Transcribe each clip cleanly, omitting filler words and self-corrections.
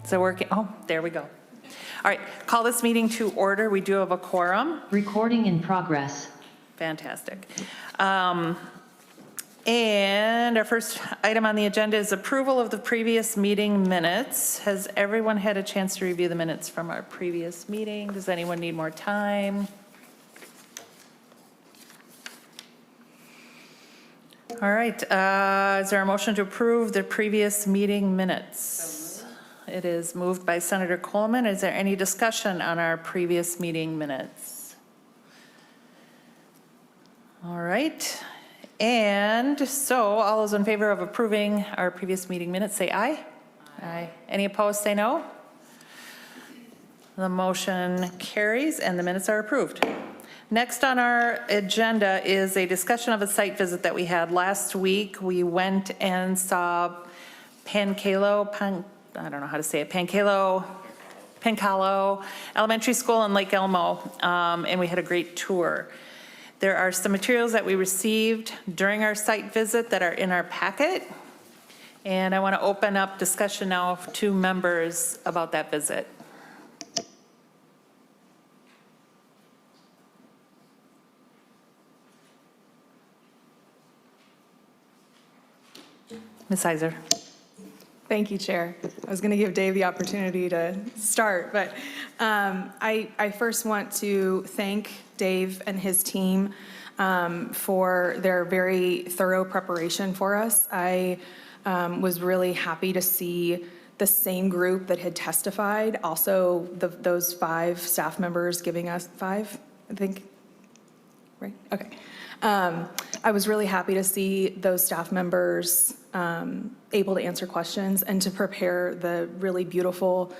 Is it working? Oh, there we go. All right, call this meeting to order. We do have a quorum. Recording in progress. Fantastic. And our first item on the agenda is approval of the previous meeting minutes. Has everyone had a chance to review the minutes from our previous meeting? Does anyone need more time? All right, is there a motion to approve the previous meeting minutes? It is moved by Senator Coleman. Is there any discussion on our previous meeting minutes? All right, and so all those in favor of approving our previous meeting minutes, say aye. Aye. Any opposed, say no. The motion carries and the minutes are approved. Next on our agenda is a discussion of a site visit that we had last week. We went and saw Pancalo Elementary School in Lake Elmo, and we had a great tour. There are some materials that we received during our site visit that are in our packet, and I want to open up discussion now to members about that visit. Ms. Heiser. Thank you, Chair. I was going to give Dave the opportunity to start, but I first want to thank Dave and his team for their very thorough preparation for us. I was really happy to see the same group that had testified, also those 5 staff members giving us 5, I think, right? Okay. I was really happy to see those staff members able to answer questions and to prepare the really beautiful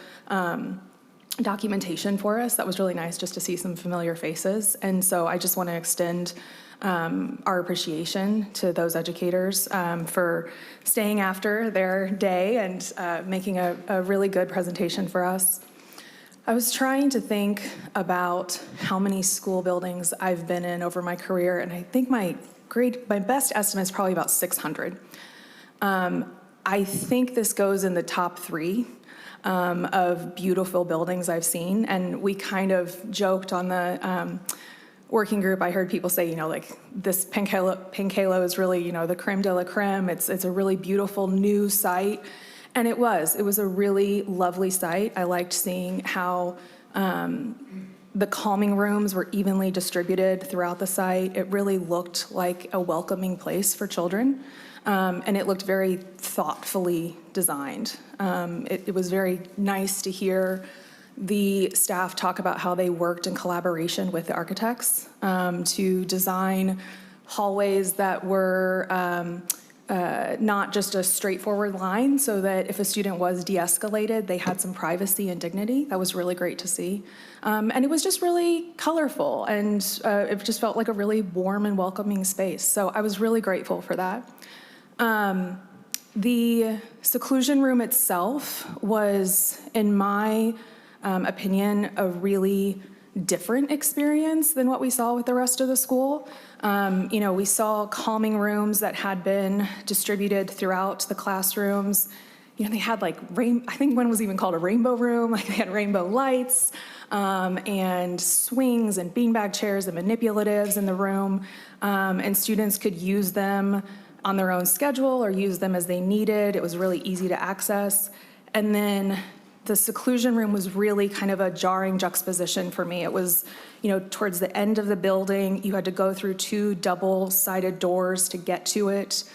documentation for us. That was really nice just to see some familiar faces. And so I just want to extend our appreciation to those educators for staying after their day and making a really good presentation for us. I was trying to think about how many school buildings I've been in over my career, and I think my best estimate is probably about 600. I think this goes in the top 3 of beautiful buildings I've seen, and we kind of joked on the working group. I heard people say, like this Pancalo is really, the creme de la creme. It's a really beautiful new site. And it was a really lovely site. I liked seeing how the calming rooms were evenly distributed throughout the site. It really looked like a welcoming place for children. And it looked very thoughtfully designed. It was very nice to hear the staff talk about how they worked in collaboration with the architects to design hallways that were not just a straightforward line, so that if a student was de-escalated, they had some privacy and dignity. That was really great to see. And it was just really colorful, and it just felt like a really warm and welcoming space. So I was really grateful for that. The seclusion room itself was, in my opinion, a really different experience than what we saw with the rest of the school. We saw calming rooms that had been distributed throughout the classrooms. They had I think one was even called a rainbow room. Like they had rainbow lights and swings and beanbag chairs and manipulatives in the room. And students could use them on their own schedule or use them as they needed. It was really easy to access. And then the seclusion room was really kind of a jarring juxtaposition for me. It was, towards the end of the building, you had to go through 2 double-sided doors to get to it.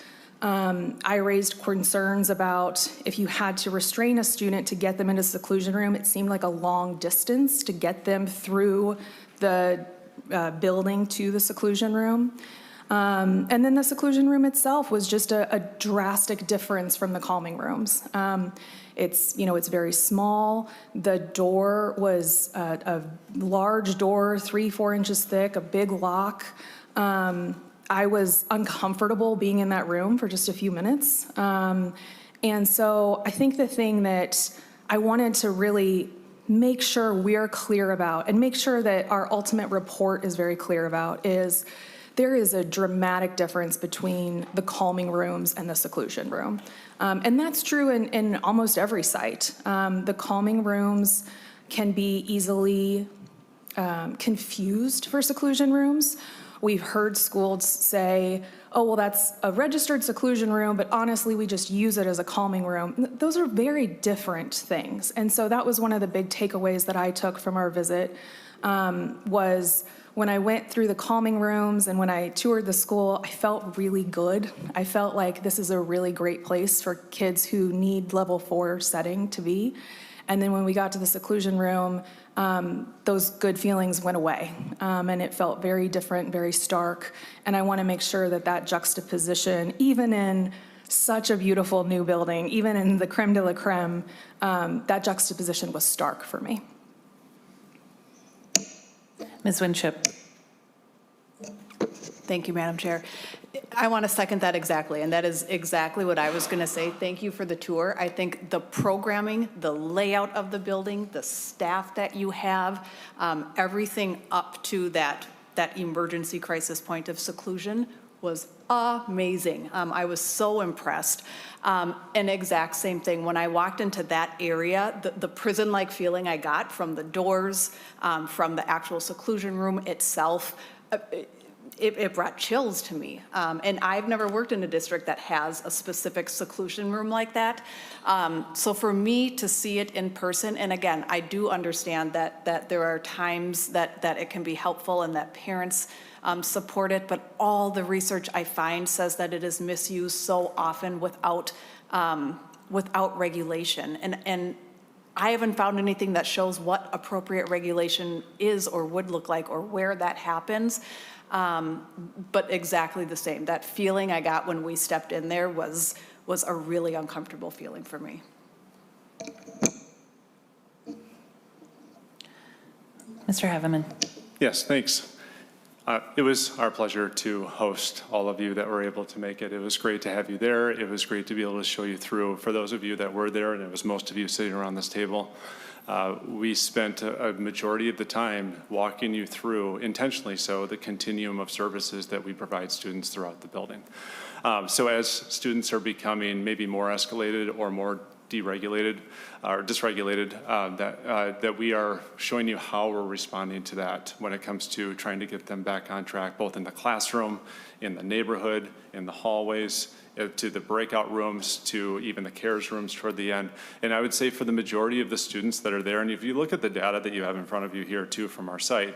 I raised concerns about if you had to restrain a student to get them into the seclusion room, it seemed like a long distance to get them through the building to the seclusion room. And then the seclusion room itself was just a drastic difference from the calming rooms. It's very small. The door was a large door, 3-4 inches thick, a big lock. I was uncomfortable being in that room for just a few minutes. And so I think the thing that I wanted to really make sure we're clear about and make sure that our ultimate report is very clear about is there is a dramatic difference between the calming rooms and the seclusion room. And that's true in almost every site. The calming rooms can be easily confused for seclusion rooms. We've heard schools say, oh, well, that's a registered seclusion room, but honestly, we just use it as a calming room. Those are very different things. And so that was one of the big takeaways that I took from our visit, was when I went through the calming rooms and when I toured the school, I felt really good. I felt like this is a really great place for kids who need level 4 setting to be. And then when we got to the seclusion room, those good feelings went away. And it felt very different, very stark. And I want to make sure that that juxtaposition, even in such a beautiful new building, even in the creme de la creme, that juxtaposition was stark for me. Ms. Winship. Thank you, Madam Chair. I want to second that exactly, and that is exactly what I was going to say. Thank you for the tour. I think the programming, the layout of the building, the staff that you have, everything up to that emergency crisis point of seclusion was amazing. I was so impressed. An exact same thing. When I walked into that area, the prison-like feeling I got from the doors, from the actual seclusion room itself, it brought chills to me. And I've never worked in a district that has a specific seclusion room like that. So for me to see it in person, and again, I do understand that there are times that it can be helpful and that parents support it, but all the research I find says that it is misused so often without regulation. And I haven't found anything that shows what appropriate regulation is or would look like or where that happens. But exactly the same. That feeling I got when we stepped in there was a really uncomfortable feeling for me. Mr. Haveman. Yes, thanks. It was our pleasure to host all of you that were able to make it. It was great to have you there. It was great to be able to show you through. For those of you that were there, and it was most of you sitting around this table, we spent a majority of the time walking you through, intentionally so, the continuum of services that we provide students throughout the building. So as students are becoming maybe more escalated or more deregulated or dysregulated, that we are showing you how we're responding to that when it comes to trying to get them back on track, both in the classroom, in the neighborhood, in the hallways, to the breakout rooms, to even the CARES rooms toward the end. And I would say for the majority of the students that are there, and if you look at the data that you have in front of you here too from our site,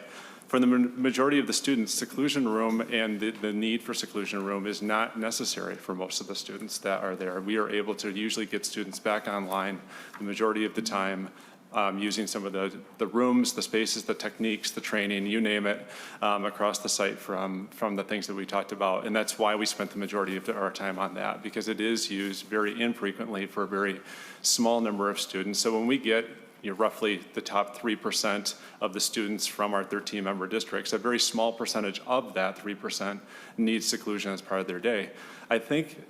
for the majority of the students, seclusion room and the need for seclusion room is not necessary for most of the students that are there. We are able to usually get students back online the majority of the time, using some of the rooms, the spaces, the techniques, the training, you name it, across the site from the things that we talked about. And that's why we spent the majority of our time on that, because it is used very infrequently for a very small number of students. So when we get roughly the top 3% of the students from our 13-member districts, a very small percentage of that 3% needs seclusion as part of their day. I think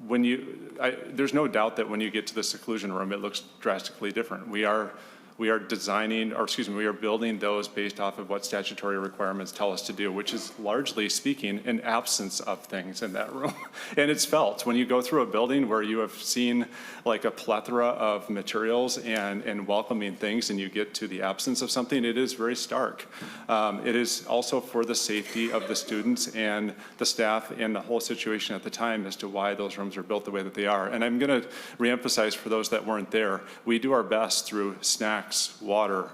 there's no doubt that when you get to the seclusion room, it looks drastically different. We are designing, or excuse me, we are building those based off of what statutory requirements tell us to do, which is largely speaking an absence of things in that room. And it's felt when you go through a building where you have seen like a plethora of materials and welcoming things, and you get to the absence of something, it is very stark. It is also for the safety of the students and the staff and the whole situation at the time as to why those rooms are built the way that they are. And I'm going to reemphasize for those that weren't there, we do our best through snacks, water,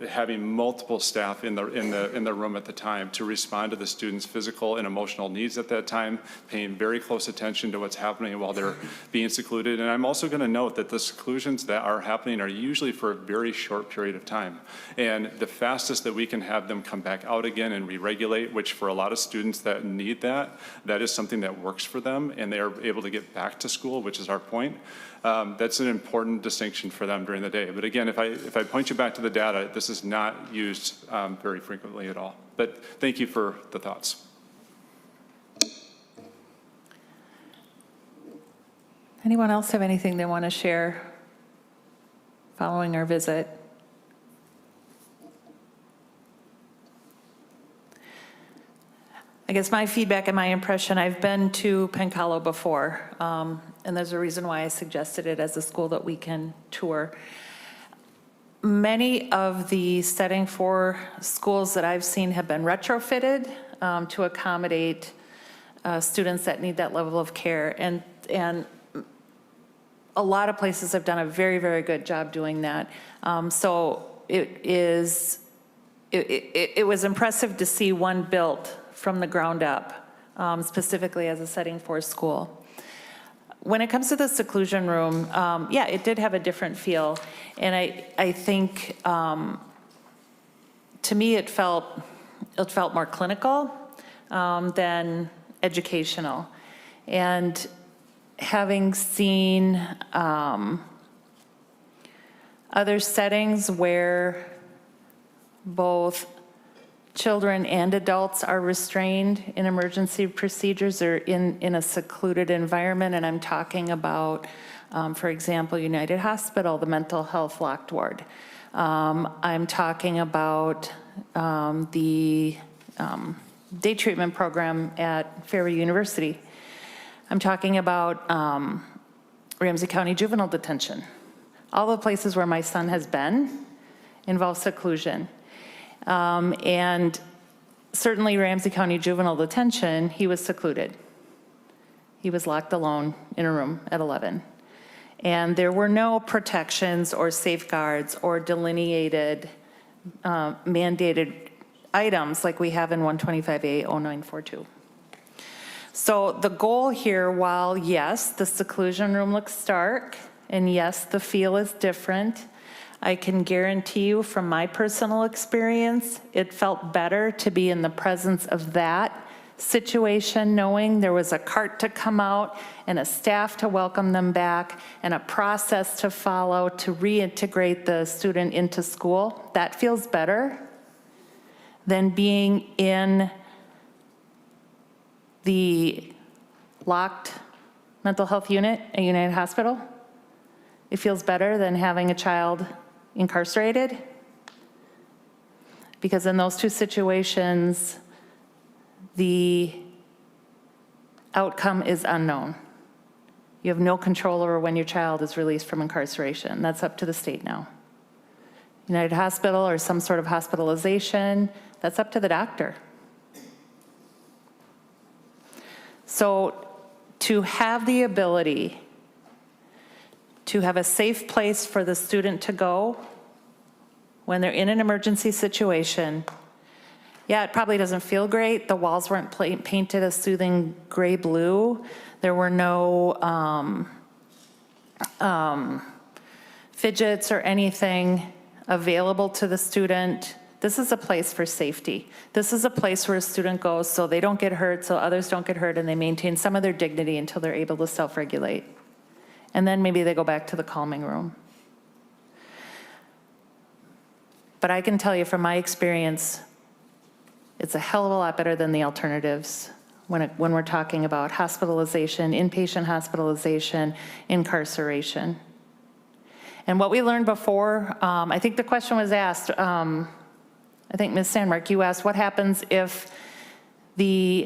having multiple staff in the room at the time to respond to the students' physical and emotional needs at that time, paying very close attention to what's happening while they're being secluded. And I'm also going to note that the seclusions that are happening are usually for a very short period of time. And the fastest that we can have them come back out again and re-regulate, which for a lot of students that need that is something that works for them, and they are able to get back to school, which is our point. That's an important distinction for them during the day. But again, if I point you back to the data, this is not used very frequently at all. But thank you for the thoughts. Anyone else have anything they want to share following our visit? guess my feedback and my impression, I've been to Pencalo before, and there's a reason why I suggested it as a school that we can tour. Many of the setting for schools that I've seen have been retrofitted to accommodate students that need that level of care. And a lot of places have done a very, very good job doing that. So it was impressive to see one built from the ground up, specifically as a setting for a school. When it comes to the seclusion room, yeah, it did have a different feel. And I think, to me, it felt more clinical than educational. And having seen other settings where both children and adults are restrained in emergency procedures or in a secluded environment, and I'm talking about, for example, United Hospital, the mental health locked ward. I'm talking about the day treatment program at Fairview University. I'm talking about Ramsey County Juvenile Detention. All the places where my son has been involve seclusion. And certainly Ramsey County Juvenile Detention, he was secluded. He was locked alone in a room at 11. And there were no protections or safeguards or delineated, mandated items like we have in 125A0942. So the goal here, while yes, the seclusion room looks stark, and yes, the feel is different, I can guarantee you from my personal experience, it felt better to be in the presence of that situation, knowing there was a cart to come out and a staff to welcome them back and a process to follow to reintegrate the student into school. That feels better than being in the locked mental health unit at United Hospital. It feels better than having a child incarcerated, because in those two situations, the outcome is unknown. You have no control over when your child is released from incarceration. That's up to the state now. United Hospital or some sort of hospitalization, that's up to the doctor. So to have the ability to have a safe place for the student to go when they're in an emergency situation. Yeah, it probably doesn't feel great. The walls weren't painted a soothing gray-blue. There were no fidgets or anything available to the student. This is a place for safety. This is a place where a student goes so they don't get hurt, so others don't get hurt, and they maintain some of their dignity until they're able to self-regulate. And then maybe they go back to the calming room. But I can tell you from my experience, it's a hell of a lot better than the alternatives when we're talking about hospitalization, inpatient hospitalization, incarceration. And what we learned before, I think the question was asked, I think Ms. Sandmark, you asked what happens if the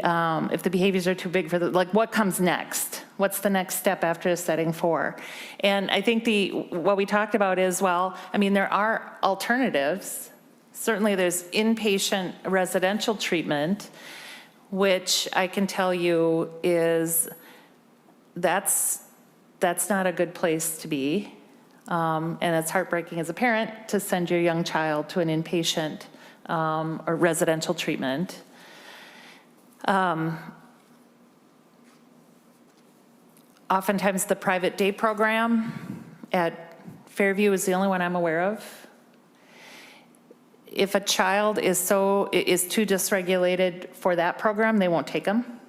behaviors are too big for like what comes next? What's the next step after a setting 4? And I think what we talked about is, well, I mean, there are alternatives. Certainly there's inpatient residential treatment, which I can tell you is, that's not a good place to be. And it's heartbreaking as a parent to send your young child to an inpatient or residential treatment. Oftentimes the private day program at Fairview is the only one I'm aware of. If a child is too dysregulated for that program, they won't take them.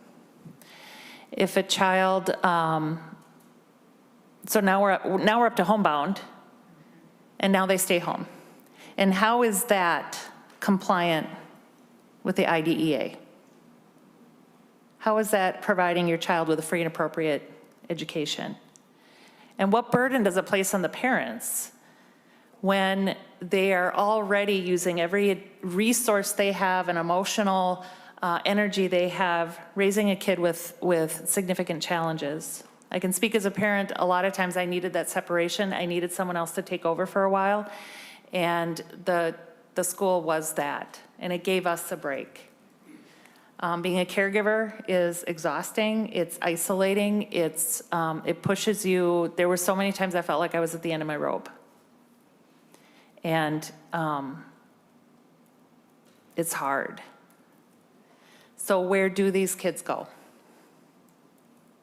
If a child, so now we're up to homebound, and now they stay home. And how is that compliant with the IDEA? How is that providing your child with a free and appropriate education? And what burden does it place on the parents when they are already using every resource they have, an emotional energy they have raising a kid with significant challenges. I can speak as a parent, a lot of times I needed that separation. I needed someone else to take over for a while. And the school was that, and it gave us a break. Being a caregiver is exhausting, it's isolating, it pushes you. There were so many times I felt like I was at the end of my rope. And it's hard. So where do these kids go?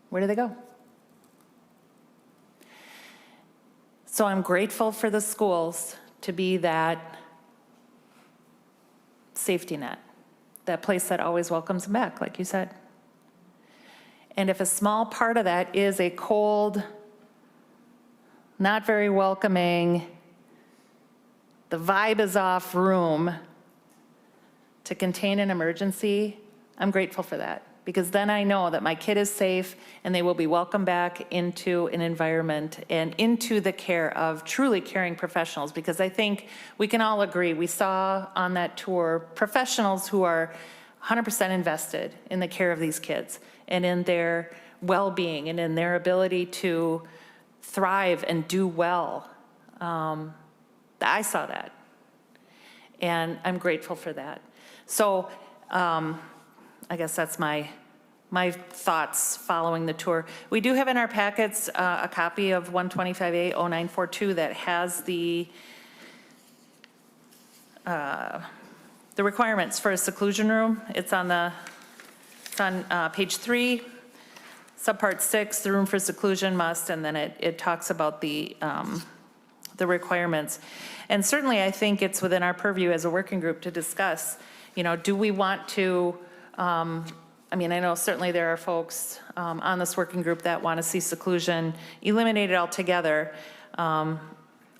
Where do they go? So I'm grateful for the schools to be that safety net, that place that always welcomes them back, like you said. And if a small part of that is a cold, not very welcoming, the vibe is off room to contain an emergency, I'm grateful for that, because then I know that my kid is safe and they will be welcomed back into an environment and into the care of truly caring professionals, because I think we can all agree, we saw on that tour professionals who are 100% invested in the care of these kids and in their well-being and in their ability to thrive and do well. I saw that, and I'm grateful for that. So I guess that's my thoughts following the tour. We do have in our packets a copy of 125A0942 that has the requirements for a seclusion room. It's on page 3, subpart 6, the room for seclusion must, and then it talks about the requirements. And certainly I think it's within our purview as a working group to discuss, do we want to, I know certainly there are folks on this working group that want to see seclusion eliminated altogether. I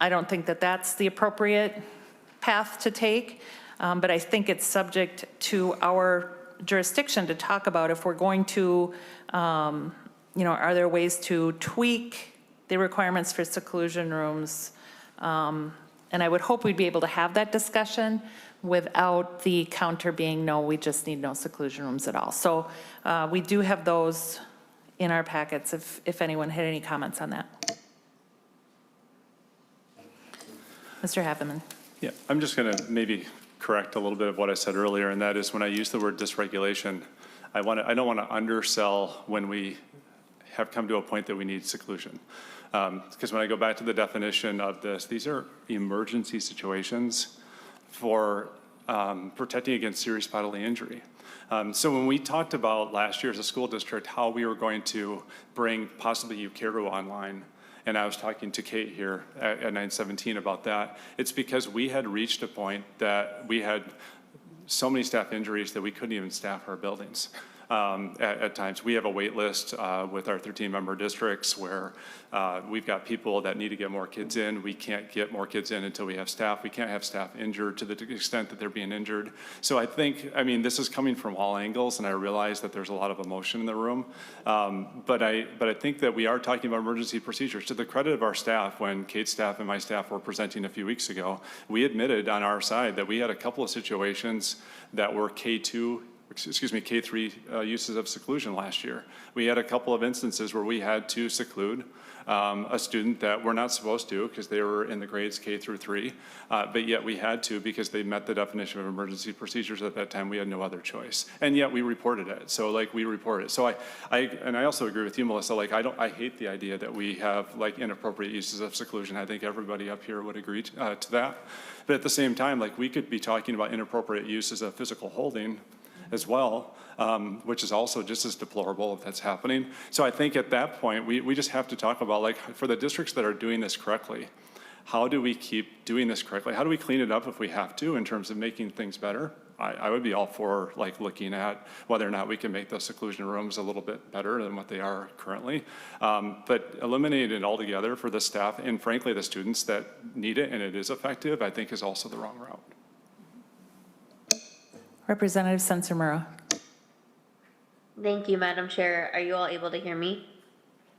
don't think that that's the appropriate path to take, but I think it's subject to our jurisdiction to talk about if we're going to, are there ways to tweak the requirements for seclusion rooms? And I would hope we'd be able to have that discussion without the counter being, no, we just need no seclusion rooms at all. So we do have those in our packets if anyone had any comments on that. Mr. Haveman. Yeah, I'm just going to maybe correct a little bit of what I said earlier, and that is when I use the word dysregulation, I don't want to undersell when we have come to a point that we need seclusion. Because when I go back to the definition of this, these are emergency situations for protecting against serious bodily injury. So when we talked about last year as a school district how we were going to bring possibly Ukeru online, and I was talking to Kate here at 917 about that, it's because we had reached a point that we had so many staff injuries that we couldn't even staff our buildings. At times. We have a wait list with our 13-member districts where we've got people that need to get more kids in. We can't get more kids in until we have staff. We can't have staff injured to the extent that they're being injured. So I think, this is coming from all angles, and I realize that there's a lot of emotion in the room. But I think that we are talking about emergency procedures. To the credit of our staff, when Kate's staff and my staff were presenting a few weeks ago, we admitted on our side that we had a couple of situations that were K3 uses of seclusion last year. We had a couple of instances where we had to seclude a student that we're not supposed to because they were in the grades K through 3, but yet we had to because they met the definition of emergency procedures at that time. We had no other choice, and yet we reported it. So we report it. So I also agree with you, Melissa. I hate the idea that we have inappropriate uses of seclusion. I think everybody up here would agree to that. But at the same time, we could be talking about inappropriate uses of physical holding as well, which is also just as deplorable if that's happening. So I think at that point, we just have to talk about, for the districts that are doing this correctly, how do we keep doing this correctly? How do we clean it up if we have to in terms of making things better? I would be all for looking at whether or not we can make those seclusion rooms a little bit better than what they are currently. But eliminating it altogether for the staff and frankly the students that need it and it is effective, I think is also the wrong route. Representative Sensormura. Thank you, Madam Chair. Are you all able to hear me?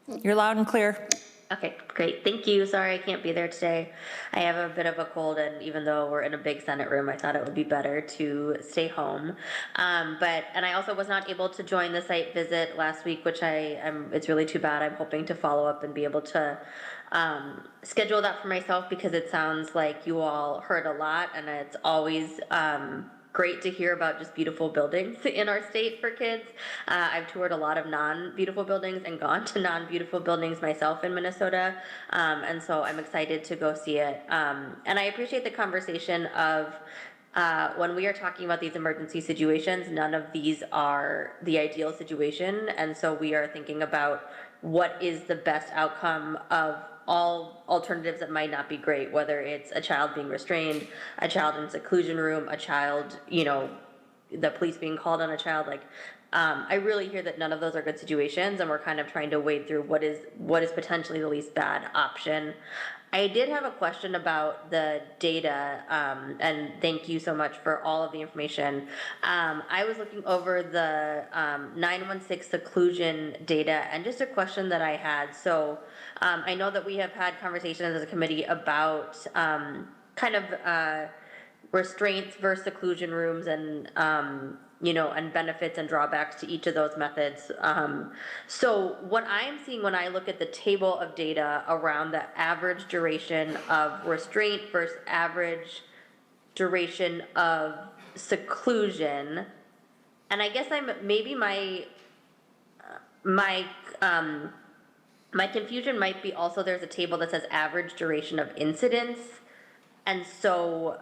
You're loud and clear. Okay, great. Thank you. Sorry I can't be there today. I have a bit of a cold, and even though we're in a big Senate room, I thought it would be better to stay home. And I also was not able to join the site visit last week, which it's really too bad. I'm hoping to follow up and be able to schedule that for myself, because it sounds like you all heard a lot, and it's always great to hear about just beautiful buildings in our state for kids. I've toured a lot of non-beautiful buildings and gone to non-beautiful buildings myself in Minnesota, and so I'm excited to go see it. And I appreciate the conversation of when we are talking about these emergency situations, none of these are the ideal situation, and so we are thinking about what is the best outcome of all alternatives that might not be great, whether it's a child being restrained, a child in seclusion room, a child, the police being called on a child. I really hear that none of those are good situations, and we're kind of trying to wade through what is potentially the least bad option. I did have a question about the data, and thank you so much for all of the information. I was looking over the 916 seclusion data, and just a question that I had. So I know that we have had conversations as a committee about restraints versus seclusion rooms, and and benefits and drawbacks to each of those methods. So what I'm seeing when I look at the table of data around the average duration of restraint versus average duration of seclusion, and I guess my confusion might be also there's a table that says average duration of incidents, and so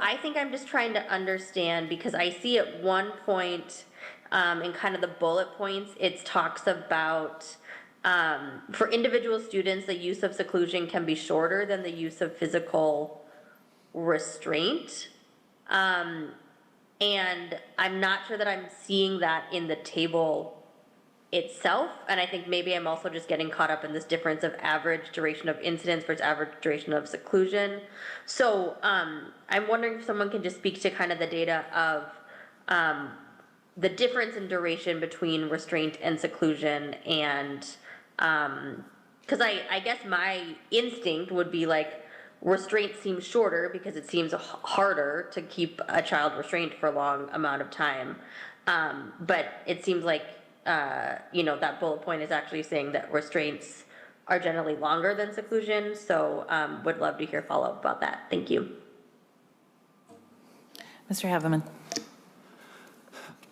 I think I'm just trying to understand, because I see at one point in kind of the bullet points, it talks about for individual students, the use of seclusion can be shorter than the use of physical restraint. And I'm not sure that I'm seeing that in the table itself, and I think maybe I'm also just getting caught up in this difference of average duration of incidents versus average duration of seclusion. So I'm wondering if someone can just speak to kind of the data of the difference in duration between restraint and seclusion, and because I guess my instinct would be like restraint seems shorter because it seems harder to keep a child restrained for a long amount of time, but it seems like that bullet point is actually saying that restraints are generally longer than seclusion. So would love to hear follow-up about that. Thank you. Mr. Haveman.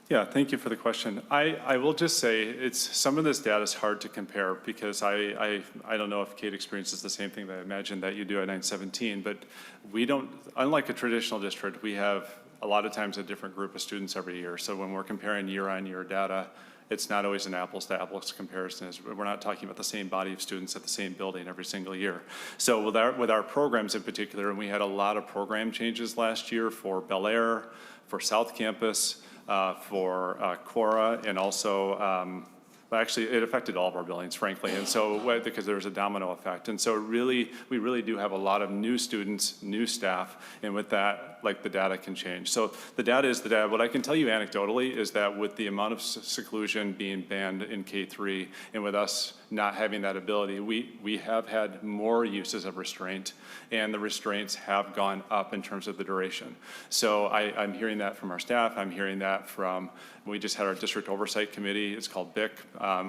Yeah, thank you for the question. I will just say some of this data is hard to compare, because I don't know if Kate experiences the same thing that I imagine that you do at 917, but we don't, unlike a traditional district, we have a lot of times a different group of students every year. So when we're comparing year-on-year data, it's not always an apples-to-apples comparison. We're not talking about the same body of students at the same building every single year. So with our programs in particular, and we had a lot of program changes last year for Bel Air, for South Campus, for Cora, and also actually, it affected all of our buildings, frankly, and so because there was a domino effect. And so we really do have a lot of new students, new staff, and with that, the data can change. So the data is the data. What I can tell you anecdotally is that with the amount of seclusion being banned in K3, and with us not having that ability, we have had more uses of restraint, and the restraints have gone up in terms of the duration. So I'm hearing that from our staff. I'm hearing that we just had our district oversight committee. It's called BIC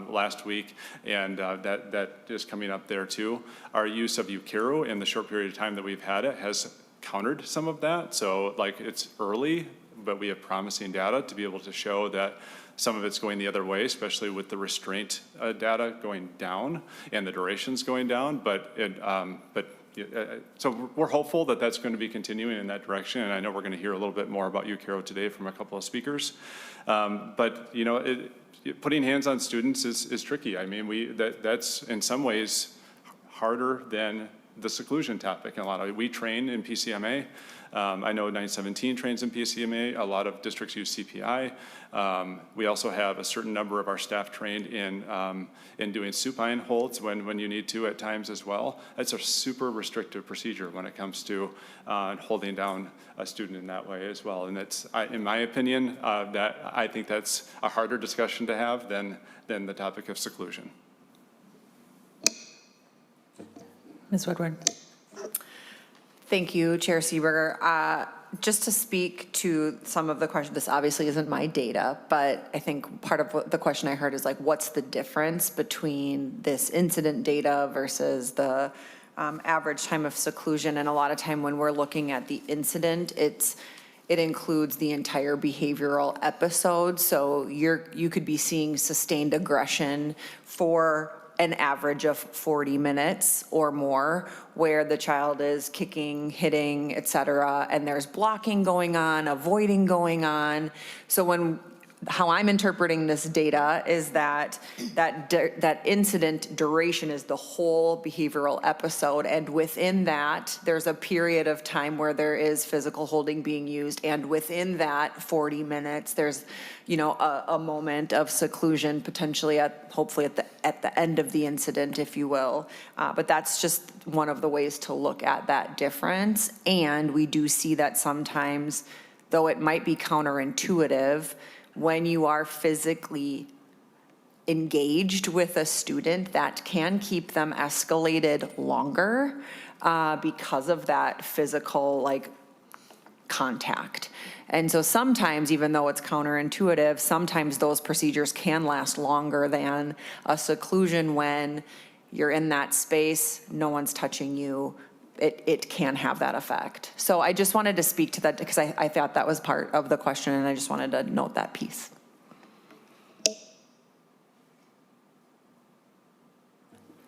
last week, and that is coming up there too. Our use of Ukeru in the short period of time that we've had it has countered some of that. So it's early, but we have promising data to be able to show that some of it's going the other way, especially with the restraint data going down and the durations going down. So we're hopeful that that's going to be continuing in that direction, and I know we're going to hear a little bit more about Ukeru today from a couple of speakers. Putting hands on students is tricky. I mean, that's in some ways harder than the seclusion topic. In a lot of we train in PCMA. I know 917 trains in PCMA. A lot of districts use CPI. We also have a certain number of our staff trained in doing supine holds when you need to at times as well. That's a super restrictive procedure when it comes to holding down a student in that way as well. And that's, in my opinion, I think that's a harder discussion to have than the topic of seclusion. Ms. Woodward. Thank you, Chair Seeberger. Just to speak to some of the questions, this obviously isn't my data, but I think part of what the question I heard is like, what's the difference between this incident data versus the average time of seclusion? And a lot of time when we're looking at the incident, it includes the entire behavioral episode. So you could be seeing sustained aggression for an average of 40 minutes or more, where the child is kicking, hitting, et cetera, and there's blocking going on, avoiding going on. So how I'm interpreting this data is that incident duration is the whole behavioral episode, and within that, there's a period of time where there is physical holding being used, and within that 40 minutes, there's a moment of seclusion, potentially hopefully at the end of the incident, if you will. But that's just one of the ways to look at that difference. And we do see that sometimes, though it might be counterintuitive, when you are physically engaged with a student, that can keep them escalated longer because of that physical contact. And so sometimes, even though it's counterintuitive, sometimes those procedures can last longer than a seclusion when you're in that space, no one's touching you. It can have that effect. So I just wanted to speak to that because I thought that was part of the question, and I just wanted to note that piece.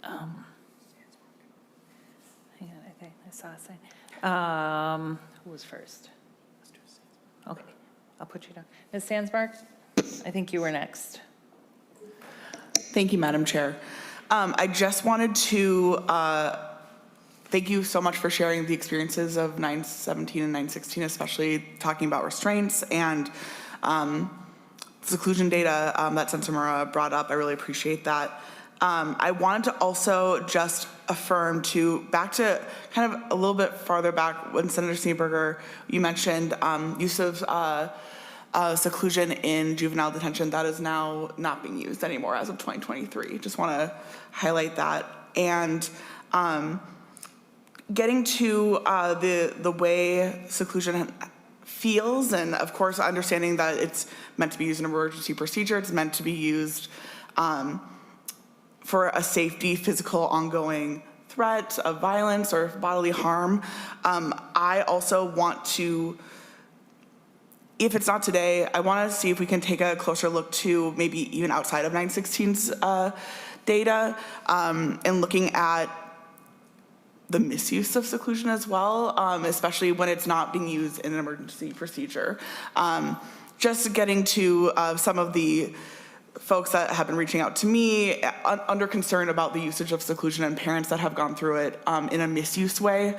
Hang on, I think I saw a sign. Who was first? Okay, I'll put you down. Ms. Sandsmark, I think you were next. Thank you, Madam Chair. I just wanted to thank you so much for sharing the experiences of 917 and 916, especially talking about restraints and seclusion data that Senator Murrah brought up. I really appreciate that. I wanted to also just affirm back to kind of a little bit farther back when Senator Seeberger, you mentioned use of seclusion in juvenile detention. That is now not being used anymore as of 2023. Just want to highlight that. And getting to the way seclusion feels, and of course understanding that it's meant to be used in an emergency procedure, it's meant to be used for a safety, physical, ongoing threat of violence or bodily harm. I also want to, if it's not today, I want to see if we can take a closer look to maybe even outside of 916's data and looking at the misuse of seclusion as well, especially when it's not being used in an emergency procedure. Just getting to some of the folks that have been reaching out to me under concern about the usage of seclusion and parents that have gone through it in a misuse way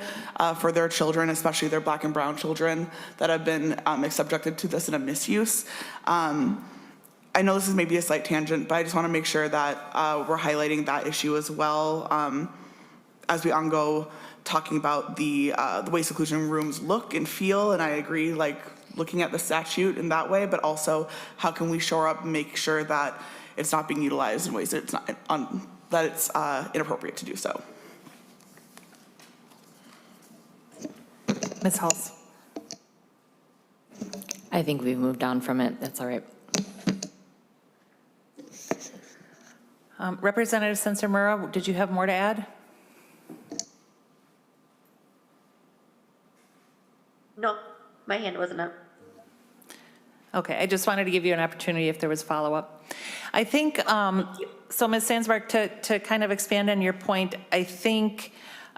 for their children, especially their Black and brown children that have been subjected to this in a misuse. I know this is maybe a slight tangent, but I just want to make sure that we're highlighting that issue as well as we go talking about the way seclusion rooms look and feel. And I agree, looking at the statute in that way, but also how can we shore up and make sure that it's not being utilized in ways that it's not that it's inappropriate to do so. Ms. Halls. I think we've moved on from it. That's all right. Representative Senator Murrah, did you have more to add? No, my hand wasn't up. Okay, I just wanted to give you an opportunity if there was follow-up. I think, so Ms. Sandsmark, to kind of expand on your point, I think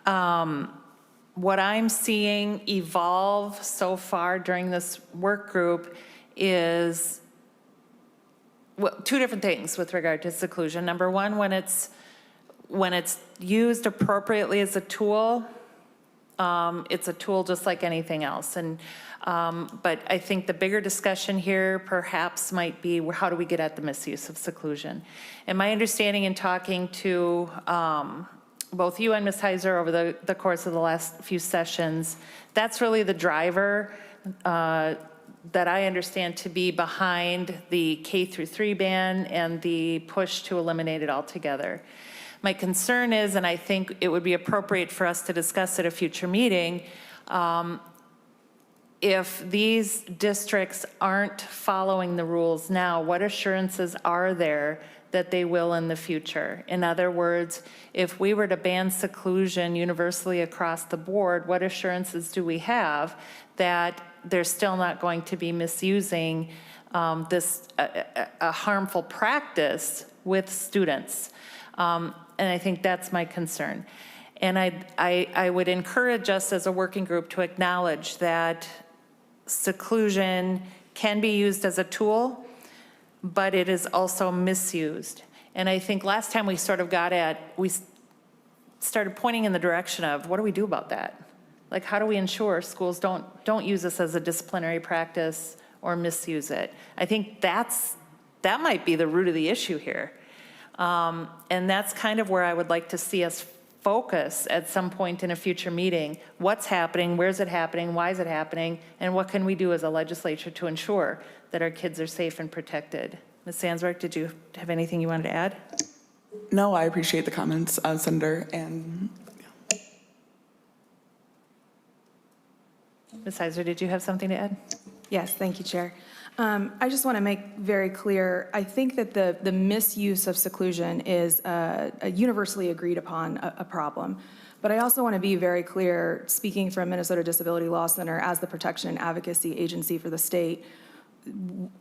what I'm seeing evolve so far during this work group is two different things with regard to seclusion. Number one, when it's used appropriately as a tool, it's a tool just like anything else. And but I think the bigger discussion here perhaps might be how do we get at the misuse of seclusion? And my understanding in talking to both you and Ms. Heiser over the course of the last few sessions, that's really the driver that I understand to be behind the K through 3 ban and the push to eliminate it altogether. My concern is, and I think it would be appropriate for us to discuss at a future meeting, if these districts aren't following the rules now, what assurances are there that they will in the future? In other words, if we were to ban seclusion universally across the board, what assurances do we have that they're still not going to be misusing this a harmful practice with students? And I think that's my concern. And I would encourage us as a working group to acknowledge that seclusion can be used as a tool, but it is also misused. And I think last time we sort of we started pointing in the direction of, what do we do about that? Like, how do we ensure schools don't use this as a disciplinary practice or misuse it? I think that might be the root of the issue here. And that's kind of where I would like to see us focus at some point in a future meeting. What's happening, where's it happening, why is it happening, and what can we do as a legislature to ensure that our kids are safe and protected? Ms. Sandsberg, did you have anything you wanted to add? No, I appreciate the comments, Senator, and Ms. Heiser, did you have something to add? Yes, thank you, Chair. I just want to make very clear, I think that the misuse of seclusion is a universally agreed upon a problem. But I also want to be very clear, speaking from Minnesota Disability Law Center as the protection and advocacy agency for the state,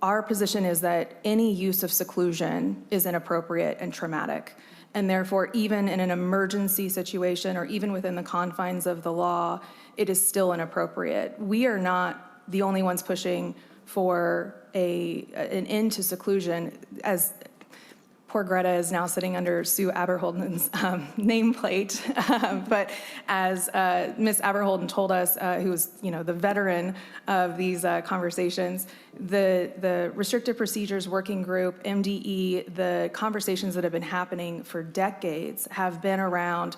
our position is that any use of seclusion is inappropriate and traumatic. And therefore, even in an emergency situation or even within the confines of the law, it is still inappropriate. We are not the only ones pushing for an end to seclusion, as poor Greta is now sitting under Sue Aberholden's nameplate. But as Ms. Aberholden told us, who's the veteran of these conversations, the Restrictive Procedures Working Group, MDE, the conversations that have been happening for decades have been around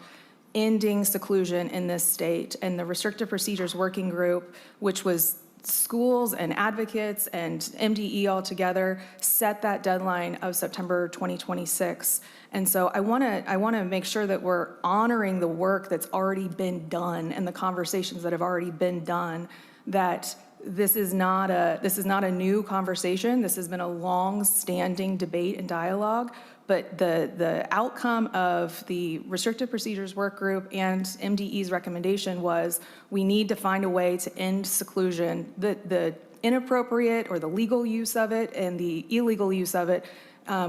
ending seclusion in this state. And the Restrictive Procedures Working Group, which was schools and advocates and MDE all together, set that deadline of September 2026. And so I want to make sure that we're honoring the work that's already been done and the conversations that have already been done, that this is not a new conversation. This has been a long-standing debate and dialogue. But the outcome of the Restrictive Procedures Work Group and MDE's recommendation was we need to find a way to end seclusion, the inappropriate or the legal use of it and the illegal use of it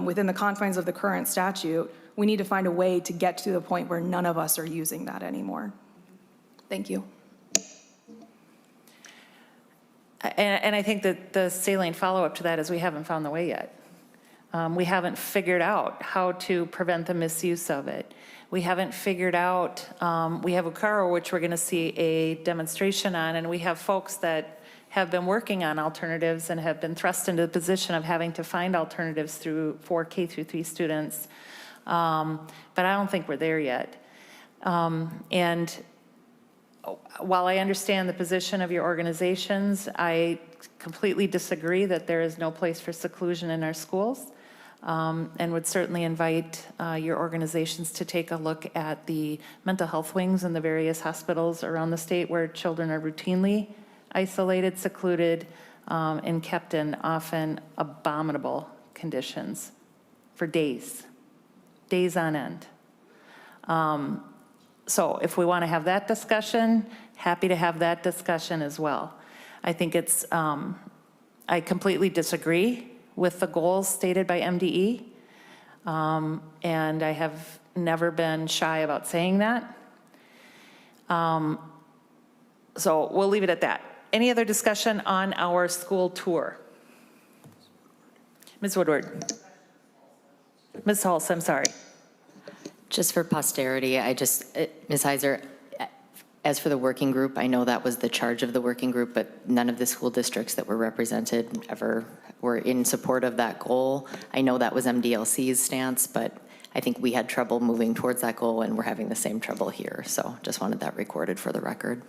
within the confines of the current statute. We need to find a way to get to the point where none of us are using that anymore. Thank you. And I think that the salient follow-up to that is we haven't found the way yet. We haven't figured out how to prevent the misuse of it. We haven't figured out, we have Ukeru, which we're going to see a demonstration on, and we have folks that have been working on alternatives and have been thrust into the position of having to find alternatives for K-3 students. But I don't think we're there yet. And while I understand the position of your organizations, I completely disagree that there is no place for seclusion in our schools, and would certainly invite your organizations to take a look at the mental health wings in the various hospitals around the state where children are routinely isolated, secluded, and kept in often abominable conditions for days on end. So if we want to have that discussion, happy to have that discussion as well. I think it's, I completely disagree with the goals stated by MDE, and I have never been shy about saying that. So we'll leave it at that. Any other discussion on our school tour? Ms. Woodward. Ms. Hulse, I'm sorry. Just for posterity, Ms. Heiser, as for the working group, I know that was the charge of the working group, but none of the school districts that were represented ever were in support of that goal. I know that was MDLC's stance, but I think we had trouble moving towards that goal, and we're having the same trouble here. So just wanted that recorded for the record.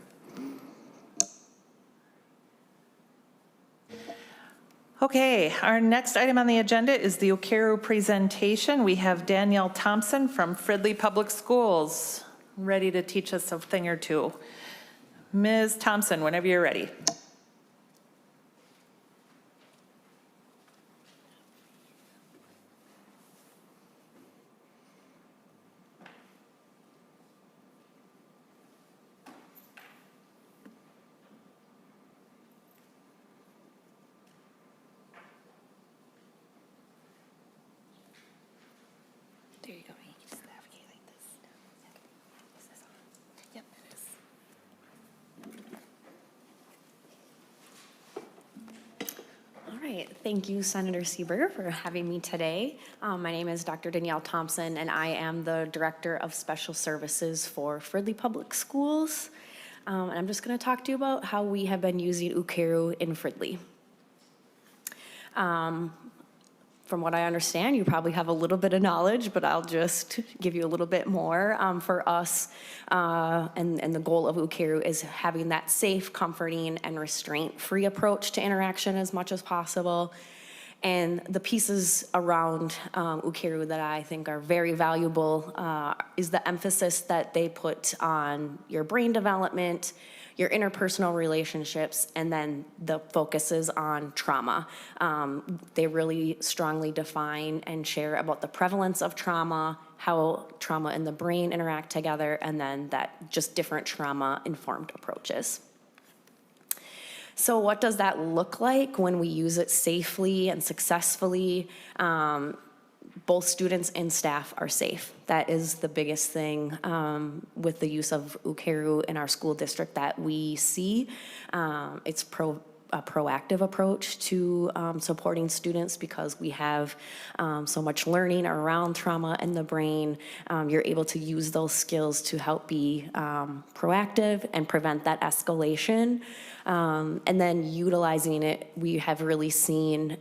Okay, our next item on the agenda is the Ukeru presentation. We have Danielle Thompson from Fridley Public Schools, ready to teach us a thing or two. Ms. Thompson, whenever you're ready. There you go. You can just navigate like this. Is this on? Yep, it is. All right. Thank you, Senator Seeberger, for having me today. My name is Dr. Danielle Thompson, and I am the Director of Special Services for Fridley Public Schools. And I'm just going to talk to you about how we have been using Ukeru in Fridley. From what I understand, you probably have a little bit of knowledge, but I'll just give you a little bit more. For us, and the goal of Ukeru is having that safe, comforting, and restraint-free approach to interaction as much as possible. And the pieces around Ukeru that I think are very valuable is the emphasis that they put on your brain development, your interpersonal relationships, and then the focuses on trauma. They really strongly define and share about the prevalence of trauma, how trauma and the brain interact together, and then that just different trauma-informed approaches. So what does that look like when we use it safely and successfully? Both students and staff are safe. That is the biggest thing with the use of Ukeru in our school district that we see. It's a proactive approach to supporting students because we have so much learning around trauma in the brain. You're able to use those skills to help be proactive and prevent that escalation. And then utilizing it, we have really seen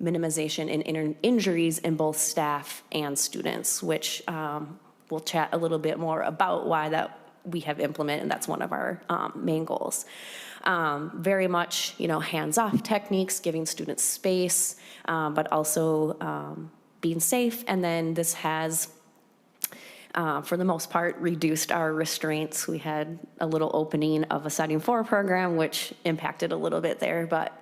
minimization in injuries in both staff and students, which we'll chat a little bit more about why that we have implemented, and that's one of our main goals. Very much, hands-off techniques, giving students space, but also being safe. And then this has, for the most part, reduced our restraints. We had a little opening of a Setting 4 program, which impacted a little bit there, but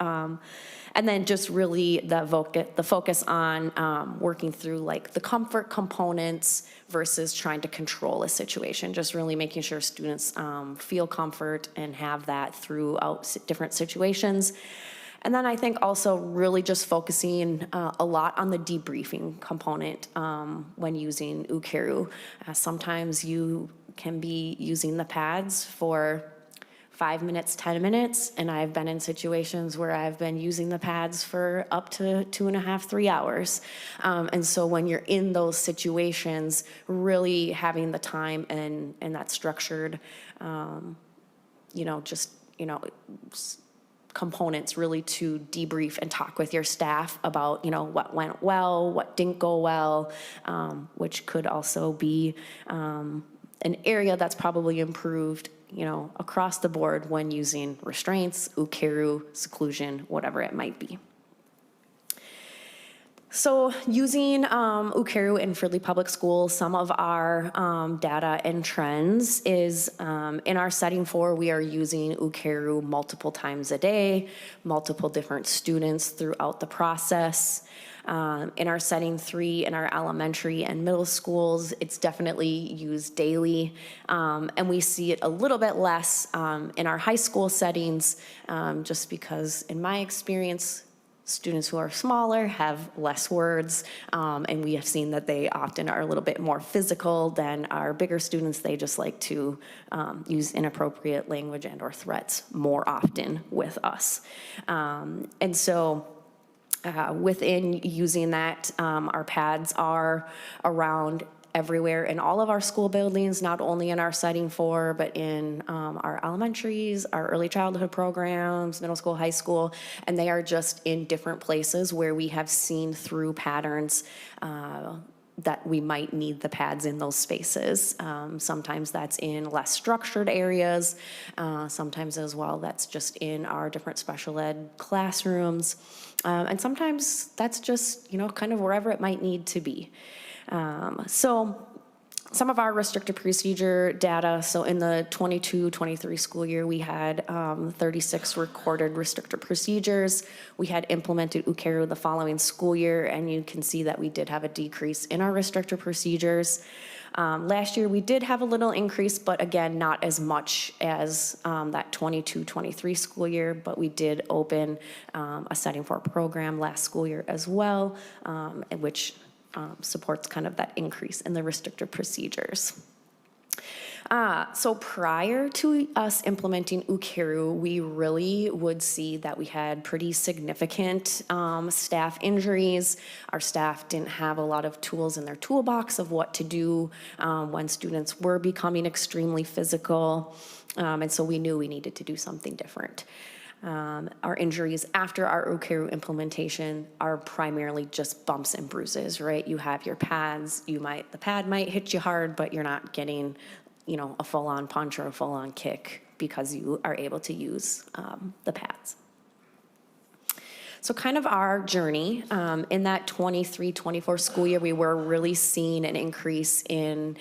and then just really the focus on working through like the comfort components versus trying to control a situation, just really making sure students feel comfort and have that throughout different situations. And then I think also really just focusing a lot on the debriefing component when using Ukeru. Sometimes you can be using the pads for 5 minutes, 10 minutes, and I've been in situations where I've been using the pads for up to 2.5, 3 hours. And so when you're in those situations, really having the time and that structured, components really to debrief and talk with your staff about, what went well, what didn't go well, which could also be an area that's probably improved across the board when using restraints, Ukeru, seclusion, whatever it might be. So using Ukeru in Fridley Public Schools, some of our data and trends is in our Setting 4, we are using Ukeru multiple times a day, multiple different students throughout the process. In our Setting 3, in our elementary and middle schools, it's definitely used daily. And we see it a little bit less in our high school settings, just because in my experience, students who are smaller have less words, and we have seen that they often are a little bit more physical than our bigger students. They just like to use inappropriate language and or threats more often with us. And so within using that, our pads are around everywhere in all of our school buildings, not only in our Setting 4, but in our elementaries, our early childhood programs, middle school, high school, and they are just in different places where we have seen through patterns that we might need the pads in those spaces. Sometimes that's in less structured areas. Sometimes as well, that's just in our different special ed classrooms. And sometimes that's just, kind of wherever it might need to be. So some of our restrictive procedure data, so in the 22-23 school year, we had 36 recorded restrictive procedures. We had implemented Ukeru the following school year, and you can see that we did have a decrease in our restrictive procedures. Last year, we did have a little increase, but again, not as much as that 22-23 school year, but we did open a setting for a program last school year as well, which supports kind of that increase in the restrictive procedures. So prior to us implementing Ukeru, we really would see that we had pretty significant staff injuries. Our staff didn't have a lot of tools in their toolbox of what to do when students were becoming extremely physical. And so we knew we needed to do something different. Our injuries after our Ukeru implementation are primarily just bumps and bruises, right? You have your pads, the pad might hit you hard, but you're not getting, a full-on punch or a full-on kick because you are able to use the pads. So kind of our journey, in that 23-24 school year, we were really seeing an increase in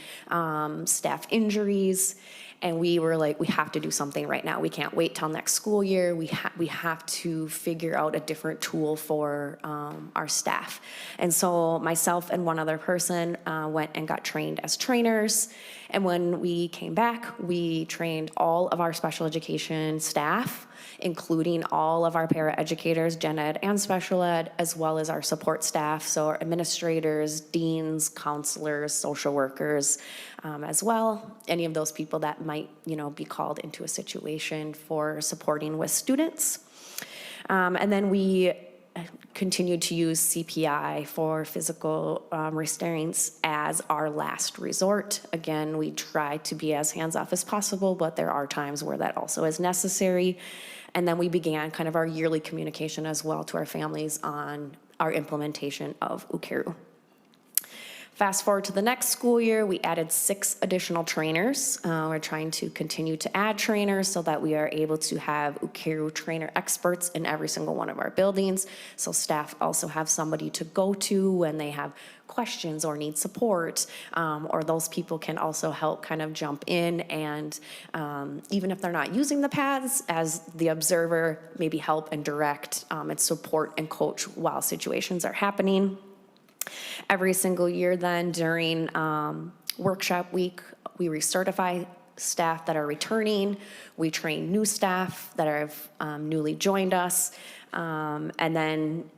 staff injuries. And we were like, we have to do something right now. We can't wait till next school year. We have to figure out a different tool for our staff. And so myself and one other person went and got trained as trainers. And when we came back, we trained all of our special education staff, including all of our paraeducators, gen ed and special ed, as well as our support staff, so our administrators, deans, counselors, social workers, as well. Any of those people that might, be called into a situation for supporting with students. And then we continued to use CPI for physical restraints as our last resort. Again, we try to be as hands-off as possible, but there are times where that also is necessary. And then we began kind of our yearly communication as well to our families on our implementation of Ukeru. Fast forward to the next school year, we added 6 additional trainers. We're trying to continue to add trainers so that we are able to have Ukeru trainer experts in every single one of our buildings. So staff also have somebody to go to when they have questions or need support, or those people can also help kind of jump in and even if they're not using the pads, as the observer, maybe help and direct and support and coach while situations are happening. Every single year then during workshop week, we recertify staff that are returning. We train new staff that have newly joined us. And then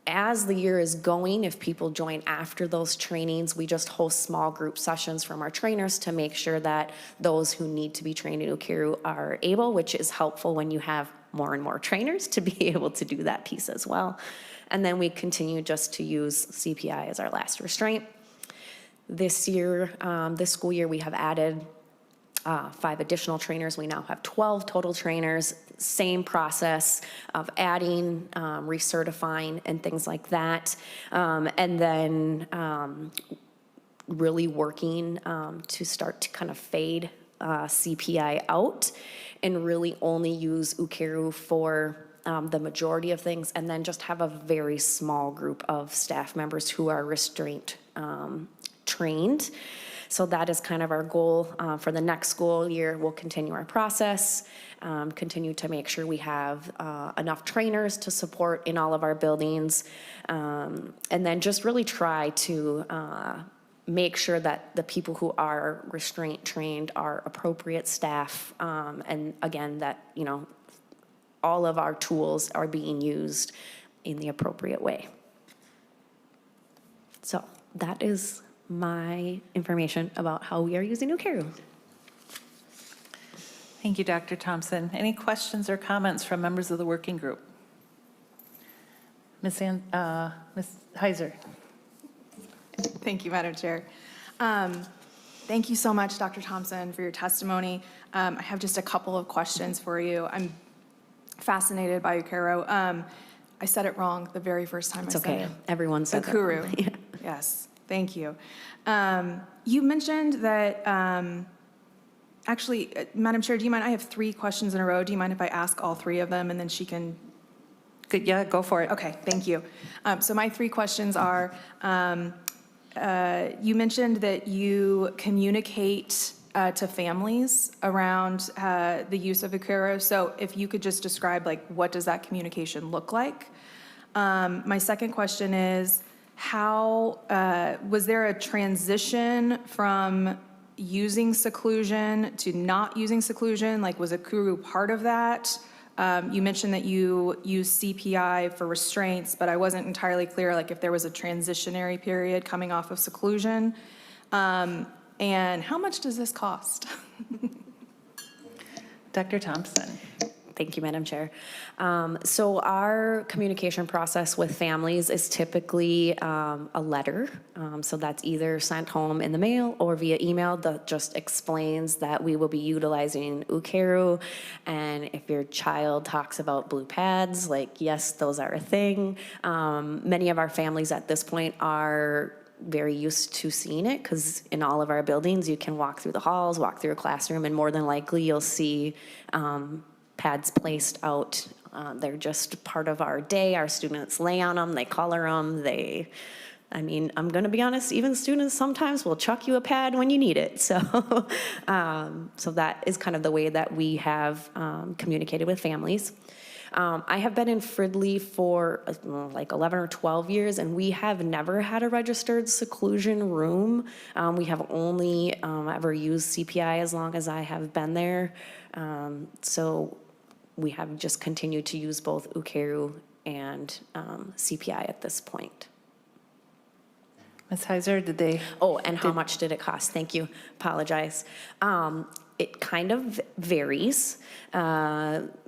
as the year is going, if people join after those trainings, we just host small group sessions from our trainers to make sure that those who need to be trained in Ukeru are able, which is helpful when you have more and more trainers to be able to do that piece as well. And then we continue just to use CPI as our last restraint. This year, this school year, we have added 5 additional trainers. We now have 12 total trainers. Same process of adding, recertifying, and things like that. And then really working to start to kind of fade CPI out and really only use Ukeru for the majority of things, and then just have a very small group of staff members who are restraint trained. So that is kind of our goal for the next school year. We'll continue our process, continue to make sure we have enough trainers to support in all of our buildings, and then just really try to make sure that the people who are restraint trained are appropriate staff, and again, that, all of our tools are being used in the appropriate way. So that is my information about how we are using Ukeru. Thank you, Dr. Thompson. Any questions or comments from members of the working group? Ms. Heiser. Thank you, Madam Chair. Thank you so much, Dr. Thompson, for your testimony. I have just a couple of questions for you. I'm fascinated by Ukeru. I said it wrong the very first time I said it. It's okay. Everyone said that. Ukeru. Yes. Thank you. You mentioned that, actually, Madam Chair, do you mind, I have 3 questions in a row. Do you mind if I ask all 3 of them and then she can? Good, yeah, go for it. Okay, thank you. So my 3 questions are, you mentioned that you communicate to families around the use of Ukeru. So if you could just describe, like, what does that communication look like? My second question is, how, was there a transition from using seclusion to not using seclusion? Like, was Ukeru part of that? You mentioned that you use CPI for restraints, but I wasn't entirely clear, like, if there was a transitionary period coming off of seclusion. And how much does this cost? Dr. Thompson. Thank you, Madam Chair. So our communication process with families is typically a letter. So that's either sent home in the mail or via email that just explains that we will be utilizing Ukeru. And if your child talks about blue pads, like, yes, those are a thing. Many of our families at this point are very used to seeing it because in all of our buildings, you can walk through the halls, walk through a classroom, and more than likely you'll see pads placed out. They're just part of our day. Our students lay on them, they color them, I'm gonna be honest, even students sometimes will chuck you a pad when you need it. So, so that is kind of the way that we have communicated with families. I have been in Fridley for like 11 or 12 years, and we have never had a registered seclusion room. We have only ever used CPI as long as I have been there. So we have just continued to use both Ukeru and CPI at this point. Ms. Heiser, did they? Oh, and how much did it cost? Thank you. Apologize. It kind of varies.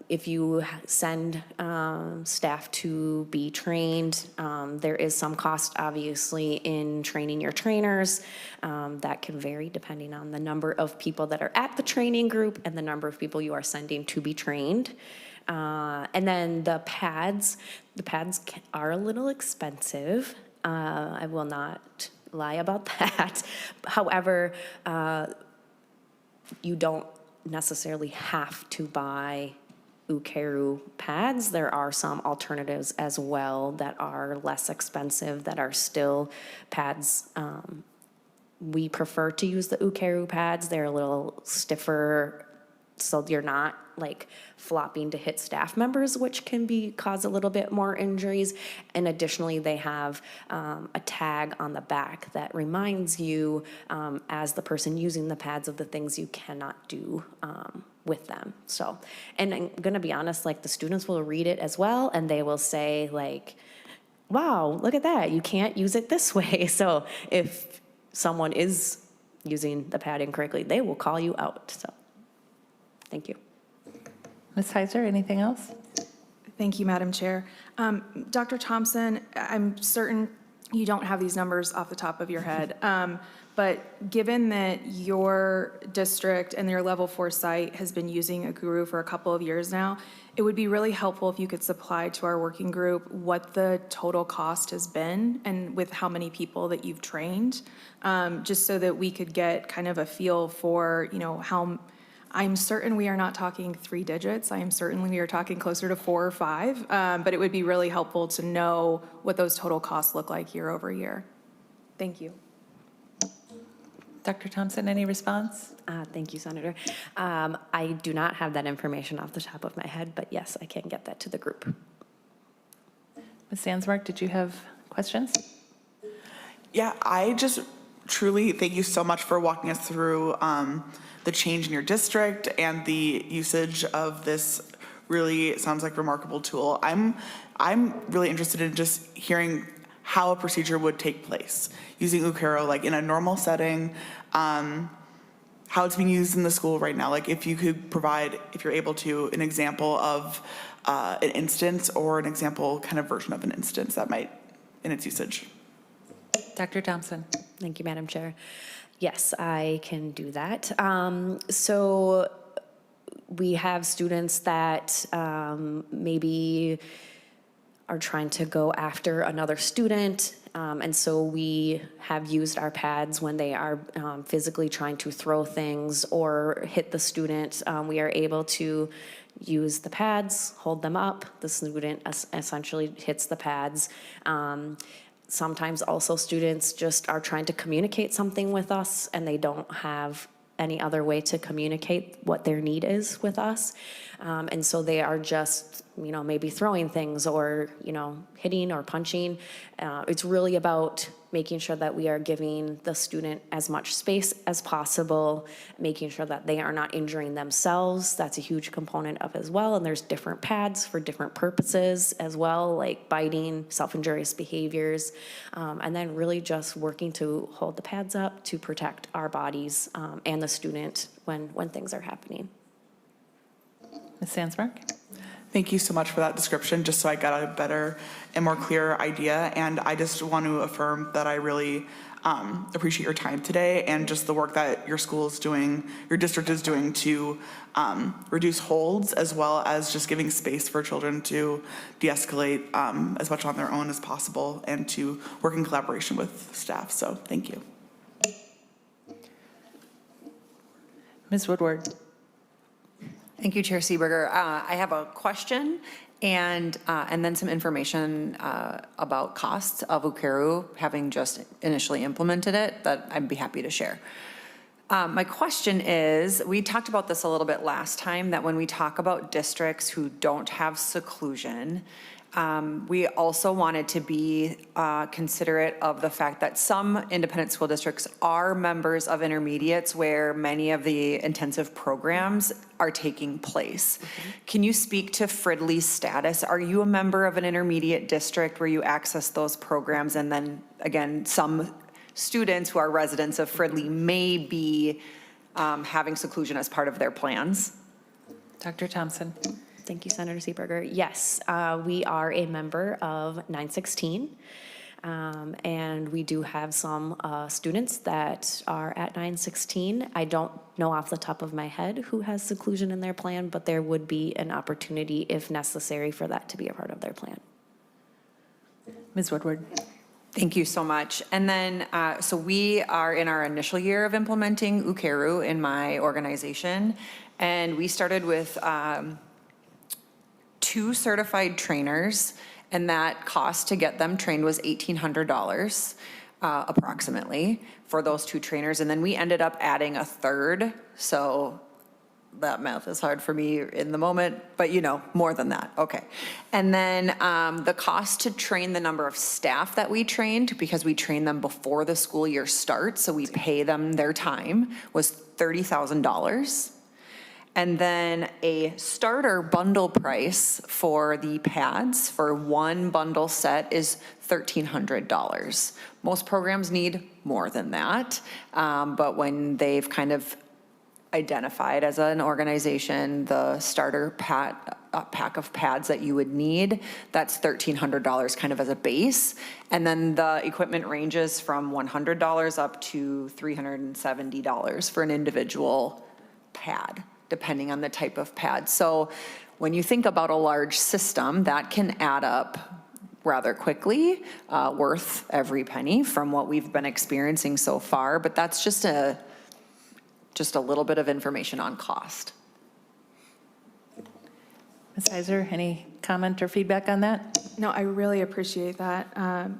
If you send staff to be trained, there is some cost, obviously, in training your trainers. That can vary depending on the number of people that are at the training group and the number of people you are sending to be trained. And then the pads are a little expensive. I will not lie about that. However, you don't necessarily have to buy Ukeru pads. There are some alternatives as well that are less expensive, that are still pads. We prefer to use the Ukeru pads. They're a little stiffer, so you're not like flopping to hit staff members, which can cause a little bit more injuries. And additionally, they have a tag on the back that reminds you, as the person using the pads, of the things you cannot do with them. So, and I'm gonna be honest, like, the students will read it as well, and they will say, like, wow, look at that, you can't use it this way. So if someone is using the pad incorrectly, they will call you out. So, thank you. Ms. Heiser, anything else? Thank you, Madam Chair. Dr. Thompson, I'm certain you don't have these numbers off the top of your head, but given that your district and your level 4 site has been using Ukeru for a couple of years now, it would be really helpful if you could supply to our working group what the total cost has been and with how many people that you've trained, just so that we could get kind of a feel for, how. I'm certain we are not talking 3 digits. I am certain we are talking closer to 4 or 5, but it would be really helpful to know what those total costs look like year over year. Thank you. Dr. Thompson, any response? Thank you, Senator. I do not have that information off the top of my head, but yes, I can get that to the group. Ms. Sandsmark, did you have questions? Yeah, I just truly thank you so much for walking us through the change in your district and the usage of this really sounds like remarkable tool. I'm really interested in just hearing how a procedure would take place using Ukeru, like in a normal setting, how it's being used in the school right now. Like, if you could provide, if you're able to, an example of an instance or an example kind of version of an instance that might in its usage. Dr. Thompson. Thank you, Madam Chair. Yes, I can do that. So we have students that maybe are trying to go after another student. And so we have used our pads when they are physically trying to throw things or hit the student. We are able to use the pads, hold them up. The student essentially hits the pads. Sometimes also students just are trying to communicate something with us and they don't have any other way to communicate what their need is with us. And so they are just, maybe throwing things or, hitting or punching. It's really about making sure that we are giving the student as much space as possible, making sure that they are not injuring themselves. That's a huge component of as well. And there's different pads for different purposes as well, like biting, self-injurious behaviors, and then really just working to hold the pads up to protect our bodies and the student when things are happening. Ms. Sandsmark? Thank you so much for that description, just so I got a better and more clear idea. And I just want to affirm that I really appreciate your time today and just the work that your school is doing, your district is doing to reduce holds, as well as just giving space for children to de-escalate as much on their own as possible and to work in collaboration with staff. So thank you. Ms. Woodward? Thank you, Chair Seeberger. I have a question and then some information about costs of Ukeru, having just initially implemented it, that I'd be happy to share. My question is, we talked about this a little bit last time, that when we talk about districts who don't have seclusion, we also wanted to be considerate of the fact that some independent school districts are members of intermediates where many of the intensive programs are taking place. Can you speak to Fridley's status? Are you a member of an intermediate district where you access those programs? And then again, some students who are residents of Fridley may be having seclusion as part of their plans. Dr. Thompson? Thank you, Senator Seeberger. Yes, we are a member of 916, and we do have some students that are at 916. I don't know off the top of my head who has seclusion in their plan, but there would be an opportunity, if necessary, for that to be a part of their plan. Ms. Woodward? Thank you so much. And then, so we are in our initial year of implementing Ukeru in my organization, and we started with 2 certified trainers, and that cost to get them trained was $1,800 approximately for those 2 trainers. And then we ended up adding a 3rd. So that math is hard for me in the moment, but more than that. Okay. And then the cost to train the number of staff that we trained, because we train them before the school year starts, so we pay them their time, was $30,000. And then a starter bundle price for the pads for 1 bundle set is $1,300. Most programs need more than that, but when they've kind of identified as an organization the starter pack of pads that you would need, that's $1,300 kind of as a base. And then the equipment ranges from $100 up to $370 for an individual pad, depending on the type of pad. So when you think about a large system, that can add up rather quickly, worth every penny from what we've been experiencing so far. But that's just a little bit of information on cost. Ms. Heiser, any comment or feedback on that? No, I really appreciate that.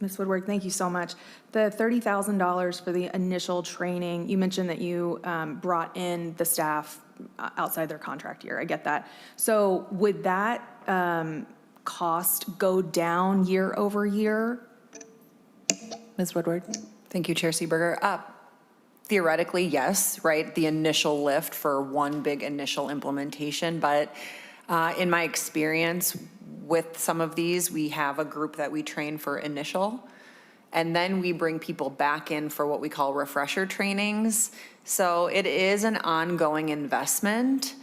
Ms. Woodward, thank you so much. The $30,000 for the initial training, you mentioned that you brought in the staff outside their contract year. I get that. So would that cost go down year over year? Ms. Woodward? Thank you, Chair Seeberger. Theoretically, yes, right? The initial lift for one big initial implementation, but in my experience with some of these, we have a group that we train for initial, and then we bring people back in for what we call refresher trainings. So it is an ongoing investment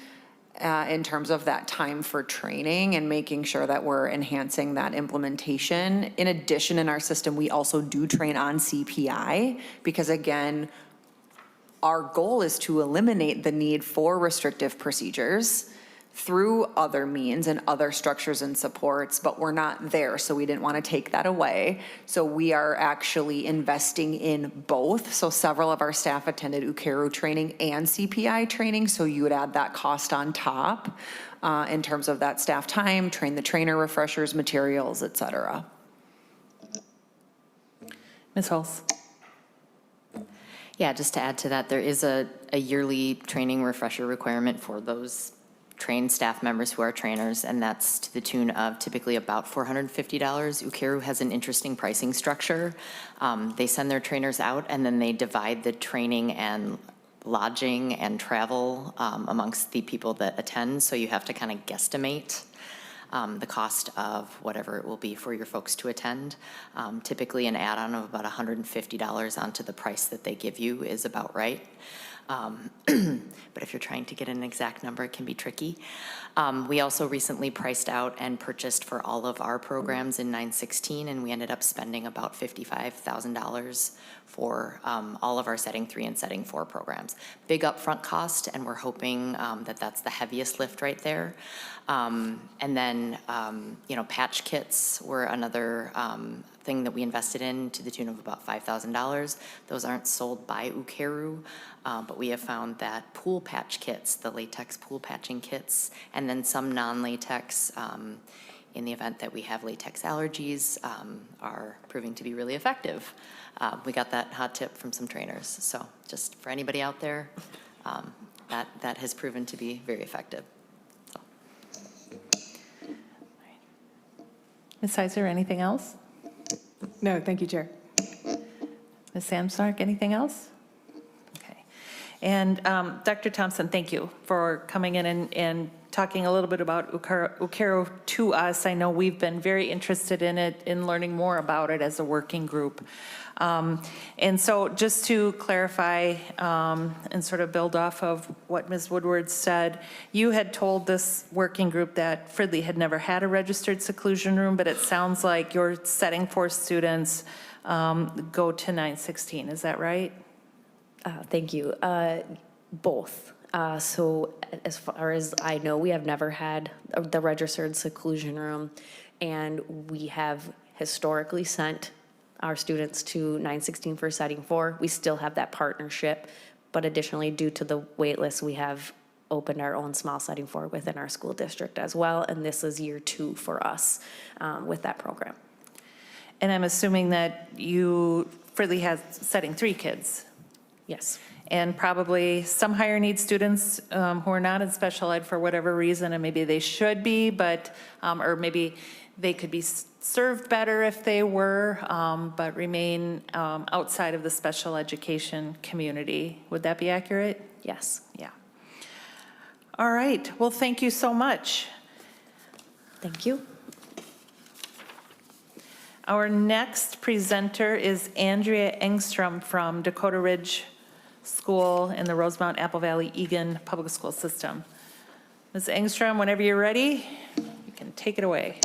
in terms of that time for training and making sure that we're enhancing that implementation. In addition, in our system, we also do train on CPI because, again, our goal is to eliminate the need for restrictive procedures. through other means and other structures and supports, but we're not there, so we didn't want to take that away. So we are actually investing in both. So several of our staff attended Ukeru training and CPI training, so you would add that cost on top in terms of that staff time, train the trainer, refreshers, materials, et cetera. Ms. Hulse? Yeah, just to add to that, there is a yearly training refresher requirement for those trained staff members who are trainers, and that's to the tune of typically about $450. Ukeru has an interesting pricing structure. They send their trainers out, and then they divide the training and lodging and travel amongst the people that attend, so you have to kind of guesstimate the cost of whatever it will be for your folks to attend. Typically, an add-on of about $150 onto the price that they give you is about right. But if you're trying to get an exact number, it can be tricky. We also recently priced out and purchased for all of our programs in 916, and we ended up spending about $55,000 for all of our Setting 3 and Setting 4 programs. Big upfront cost, and we're hoping that that's the heaviest lift right there. And then, patch kits were another thing that we invested in to the tune of about $5,000. Those aren't sold by Ukeru, but we have found that pool patch kits, the latex pool patching kits, and then some non-latex, in the event that we have latex allergies, are proving to be really effective. We got that hot tip from some trainers. So just for anybody out there, that has proven to be very effective. So. Ms. Heiser, anything else? No, thank you, Chair. Ms. Samsark, anything else? Okay. And Dr. Thompson, thank you for coming in and talking a little bit about Ukeru to us. I know we've been very interested in it, in learning more about it as a working group. And so just to clarify and sort of build off of what Ms. Woodward said, you had told this working group that Fridley had never had a registered seclusion room, but it sounds like your Setting 4 students go to 916. Is that right? Thank you. Both. So as far as I know, we have never had the registered seclusion room, and we have historically sent our students to 916 for Setting 4. We still have that partnership, but additionally, due to the wait list, we have opened our own small Setting 4 within our school district as well, and this is year 2 for us with that program. And I'm assuming that Fridley has Setting 3 kids. Yes. And probably some higher need students who are not in special ed for whatever reason, and maybe they should be, but, or maybe they could be served better if they were, but remain outside of the special education community. Would that be accurate? Yes. Yeah. All right. Well, thank you so much. Thank you. Our next presenter is Andrea Engstrom from Dakota Ridge School in the Rosemount Apple Valley Egan Public School System. Ms. Engstrom, whenever you're ready, you can take it away.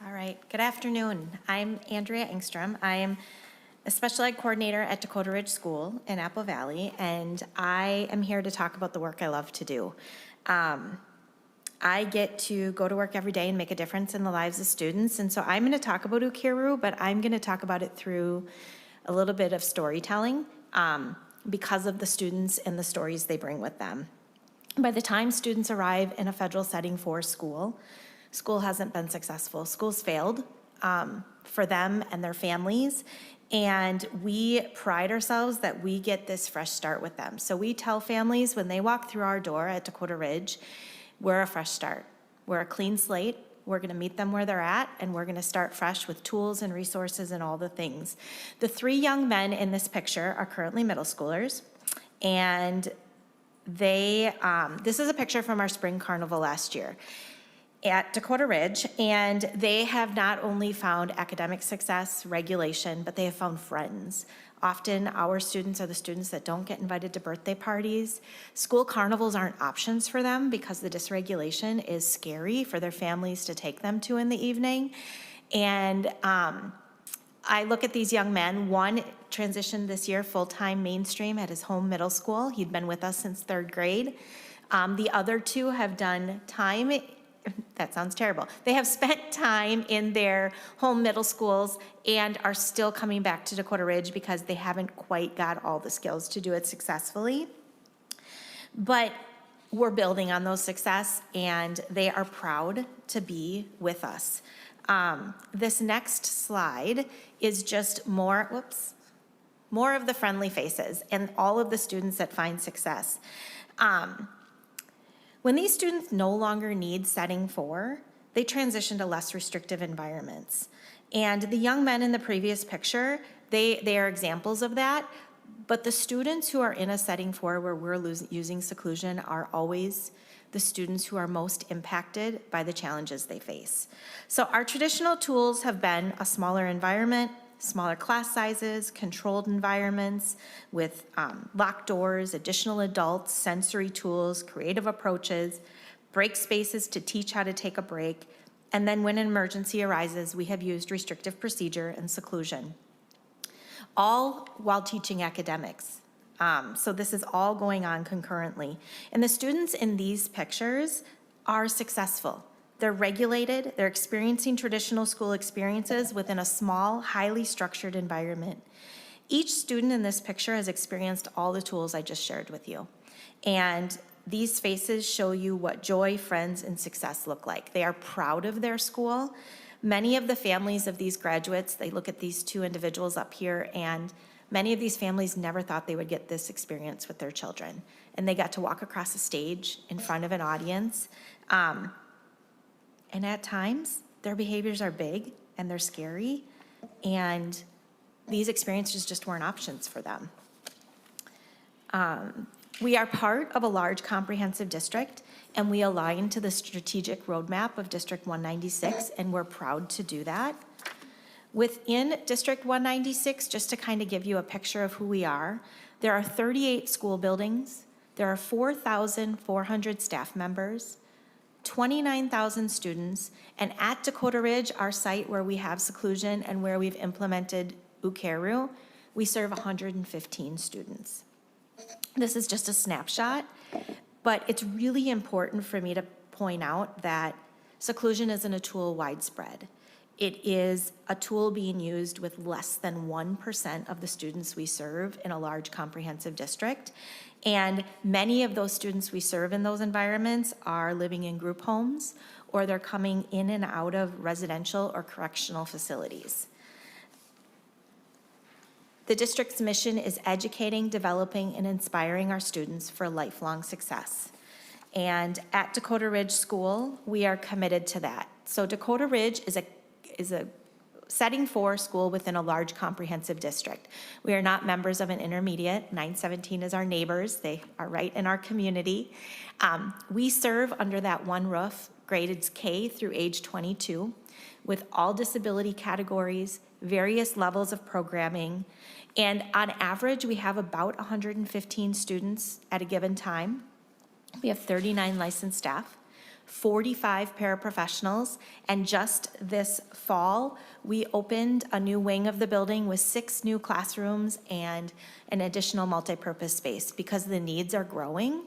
All right, good afternoon. I'm Andrea Engstrom. I am a special ed coordinator at Dakota Ridge School in Apple Valley, and I am here to talk about the work I love to do. I get to go to work every day and make a difference in the lives of students, and so I'm going to talk about Ukeru, but I'm going to talk about it through a little bit of storytelling because of the students and the stories they bring with them. By the time students arrive in a federal Setting 4 school, school hasn't been successful. School's failed for them and their families, and we pride ourselves that we get this fresh start with them. So we tell families when they walk through our door at Dakota Ridge, we're a fresh start. We're a clean slate. We're going to meet them where they're at, and we're going to start fresh with tools and resources and all the things. The 3 young men in this picture are currently middle schoolers, and this is a picture from our spring carnival last year at Dakota Ridge, and they have not only found academic success, regulation, but they have found friends. Often our students are the students that don't get invited to birthday parties. School carnivals aren't options for them because the dysregulation is scary for their families to take them to in the evening. And I look at these young men. One transitioned this year full-time mainstream at his home middle school. He'd been with us since 3rd grade. The other 2 have done time. That sounds terrible. They have spent time in their home middle schools and are still coming back to Dakota Ridge because they haven't quite got all the skills to do it successfully. But we're building on those success, and they are proud to be with us. This next slide is just more of the friendly faces and all of the students that find success. When these students no longer need setting 4, they transition to less restrictive environments. And the young men in the previous picture, they are examples of that. But the students who are in a setting 4 where we're using seclusion are always the students who are most impacted by the challenges they face. So our traditional tools have been a smaller environment, smaller class sizes, controlled environments with locked doors, additional adults, sensory tools, creative approaches, break spaces to teach how to take a break, and then when an emergency arises, we have used restrictive procedure and seclusion, all while teaching academics. So this is all going on concurrently. And the students in these pictures are successful. They're regulated, they're experiencing traditional school experiences within a small, highly structured environment. Each student in this picture has experienced all the tools I just shared with you. And these faces show you what joy, friends, and success look like. They are proud of their school. Many of the families of these graduates, they look at these 2 individuals up here, and many of these families never thought they would get this experience with their children. And they got to walk across a stage in front of an audience. And at times, their behaviors are big and they're scary, and these experiences just weren't options for them. We are part of a large comprehensive district, and we align to the strategic roadmap of District 196, and we're proud to do that. Within District 196, just to kind of give you a picture of who we are, there are 38 school buildings, there are 4,400 staff members, 29,000 students, and at Dakota Ridge, our site where we have seclusion and where we've implemented Ukeru, we serve 115 students. This is just a snapshot, but it's really important for me to point out that seclusion isn't a tool widespread. It is a tool being used with less than 1% of the students we serve in a large comprehensive district. And many of those students we serve in those environments are living in group homes, or they're coming in and out of residential or correctional facilities. The district's mission is educating, developing, and inspiring our students for lifelong success. And at Dakota Ridge School, we are committed to that. So Dakota Ridge is a setting 4 school within a large comprehensive district. We are not members of an intermediate. 917 is our neighbors. They are right in our community. We serve under that one roof, grades K through age 22, with all disability categories, various levels of programming, and on average, we have about 115 students at a given time. We have 39 licensed staff, 45 paraprofessionals, and just this fall, we opened a new wing of the building with 6 new classrooms and an additional multipurpose space because the needs are growing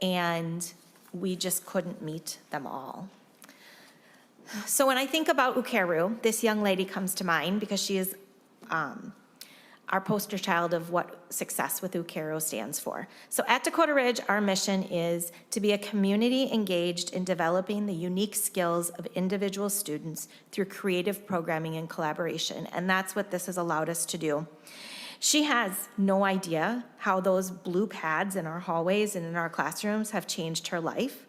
and we just couldn't meet them all. So when I think about Ukeru, this young lady comes to mind because she is our poster child of what success with Ukeru stands for. So at Dakota Ridge, our mission is to be a community engaged in developing the unique skills of individual students through creative programming and collaboration, and that's what this has allowed us to do. She has no idea how those blue pads in our hallways and in our classrooms have changed her life,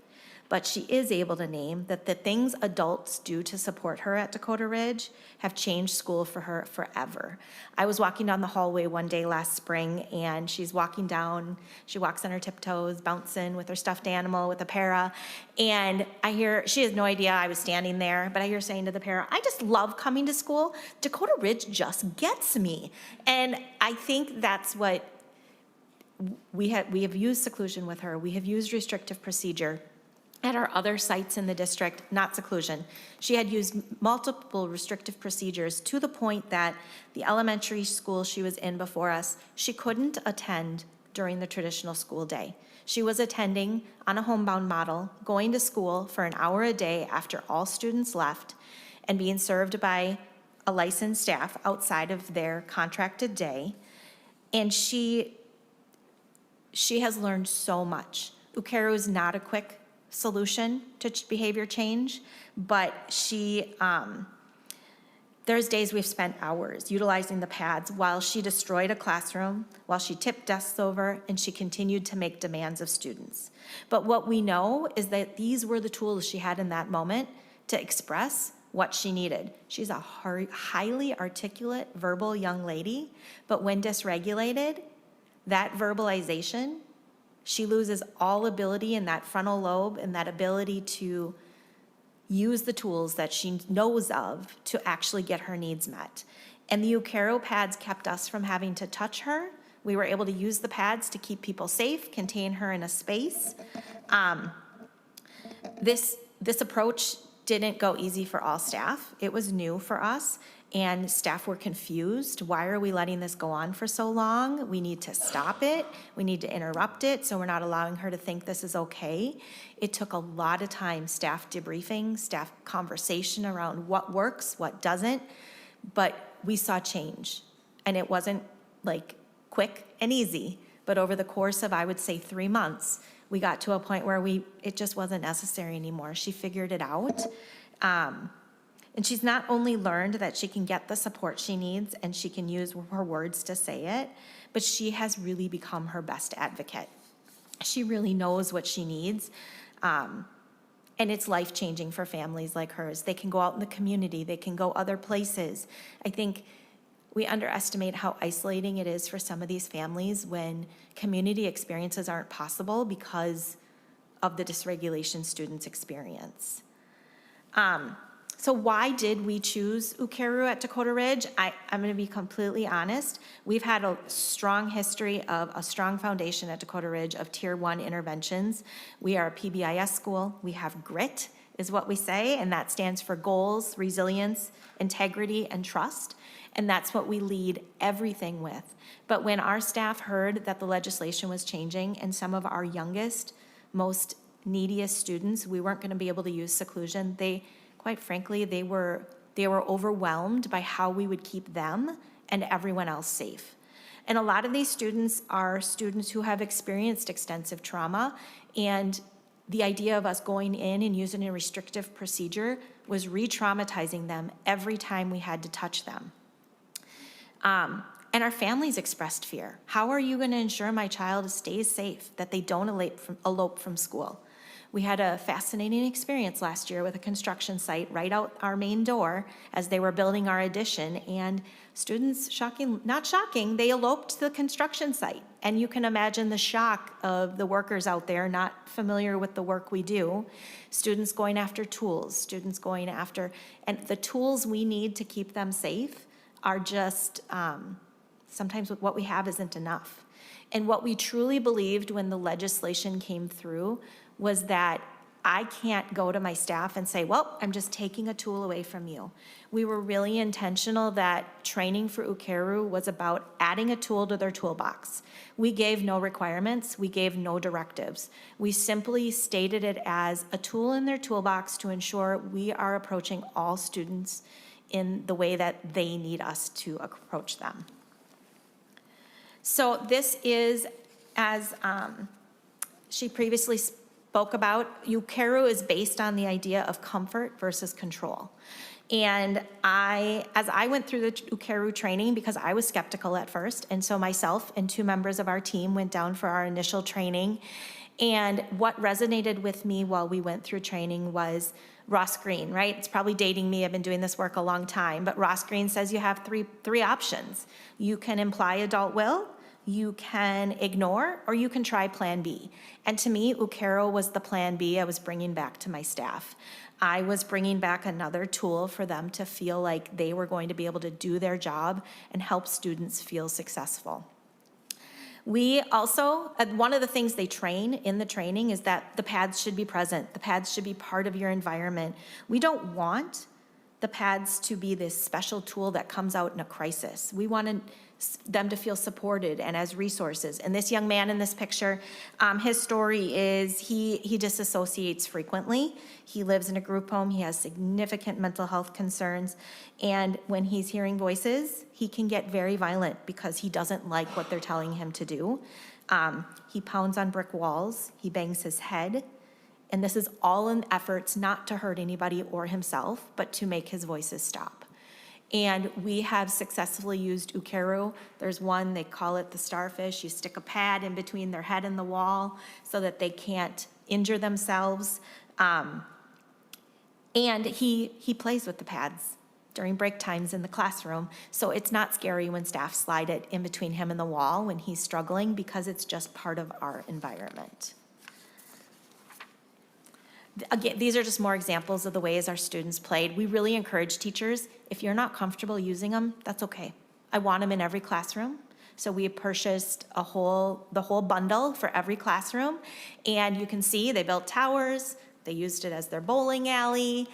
but she is able to name that the things adults do to support her at Dakota Ridge have changed school for her forever. I was walking down the hallway one day last spring, and she's walking down, she walks on her tiptoes, bouncing with her stuffed animal, with a para, and I hear, she has no idea I was standing there, but I hear saying to the para, I just love coming to school. Dakota Ridge just gets me. And I think that's what we have used seclusion with her. We have used restrictive procedure at our other sites in the district, not seclusion. She had used multiple restrictive procedures to the point that the elementary school she was in before us, she couldn't attend during the traditional school day. She was attending on a homebound model, going to school for an hour a day after all students left, and being served by a licensed staff outside of their contracted day. And she has learned so much. Ukeru is not a quick solution to behavior change, but there's days we've spent hours utilizing the pads while she destroyed a classroom, while she tipped desks over, and she continued to make demands of students. But what we know is that these were the tools she had in that moment to express what she needed. She's a highly articulate, verbal young lady, but when dysregulated, that verbalization, she loses all ability in that frontal lobe and that ability to use the tools that she knows of to actually get her needs met. And the Ukeru pads kept us from having to touch her. We were able to use the pads to keep people safe, contain her in a space. This approach didn't go easy for all staff. It was new for us, and staff were confused. Why are we letting this go on for so long? We need to stop it. We need to interrupt it, so we're not allowing her to think this is okay. It took a lot of time, staff debriefing, staff conversation around what works, what doesn't, but we saw change. And it wasn't like quick and easy, but over the course of, I would say, 3 months, we got to a point where it just wasn't necessary anymore. She figured it out. And she's not only learned that she can get the support she needs and she can use her words to say it, but she has really become her best advocate. She really knows what she needs. And it's life-changing for families like hers. They can go out in the community. They can go other places. I think we underestimate how isolating it is for some of these families when community experiences aren't possible because of the dysregulation students experience. So why did we choose Ukeru at Dakota Ridge? I'm going to be completely honest. We've had a strong history of a strong foundation at Dakota Ridge of Tier 1 interventions. We are a PBIS school. We have GRIT, is what we say, and that stands for goals, resilience, integrity, and trust. And that's what we lead everything with. But when our staff heard that the legislation was changing and some of our youngest, most neediest students, we weren't going to be able to use seclusion, quite frankly, they were overwhelmed by how we would keep them and everyone else safe. And a lot of these students are students who have experienced extensive trauma, and the idea of us going in and using a restrictive procedure was re-traumatizing them every time we had to touch them. And our families expressed fear. How are you going to ensure my child stays safe, that they don't elope from school? We had a fascinating experience last year with a construction site right out our main door as they were building our addition, and students, not shocking, they eloped to the construction site. And you can imagine the shock of the workers out there not familiar with the work we do. Students going after tools, students going after, and the tools we need to keep them safe are just, sometimes what we have isn't enough. And what we truly believed when the legislation came through was that I can't go to my staff and say, well, I'm just taking a tool away from you. We were really intentional that training for Ukeru was about adding a tool to their toolbox. We gave no requirements, we gave no directives. We simply stated it as a tool in their toolbox to ensure we are approaching all students in the way that they need us to approach them. So this is, as she previously spoke about, Ukeru is based on the idea of comfort versus control. And as I went through the Ukeru training, because I was skeptical at first, and so myself and 2 members of our team went down for our initial training, And what resonated with me while we went through training was Ross Greene, right? It's probably dating me. I've been doing this work a long time, but Ross Greene says you have three options. You can imply adult will, you can ignore, or you can try Plan B. And to me, Ukeru was the Plan B I was bringing back to my staff. I was bringing back another tool for them to feel like they were going to be able to do their job and help students feel successful. We also, one of the things they train in the training is that the pads should be present. The pads should be part of your environment. We don't want the pads to be this special tool that comes out in a crisis. We want them to feel supported and as resources. And this young man in this picture, his story is he disassociates frequently. He lives in a group home. He has significant mental health concerns. And when he's hearing voices, he can get very violent because he doesn't like what they're telling him to do. He pounds on brick walls. He bangs his head. And this is all in efforts not to hurt anybody or himself, but to make his voices stop. And we have successfully used Ukeru. There's one, they call it the starfish. You stick a pad in between their head and the wall so that they can't injure themselves. And he plays with the pads during break times in the classroom. So it's not scary when staff slide it in between him and the wall when he's struggling, because it's just part of our environment. Again, these are just more examples of the ways our students played. We really encourage teachers, if you're not comfortable using them, that's okay. I want them in every classroom. So we purchased the whole bundle for every classroom. And you can see they built towers. They used it as their bowling alley.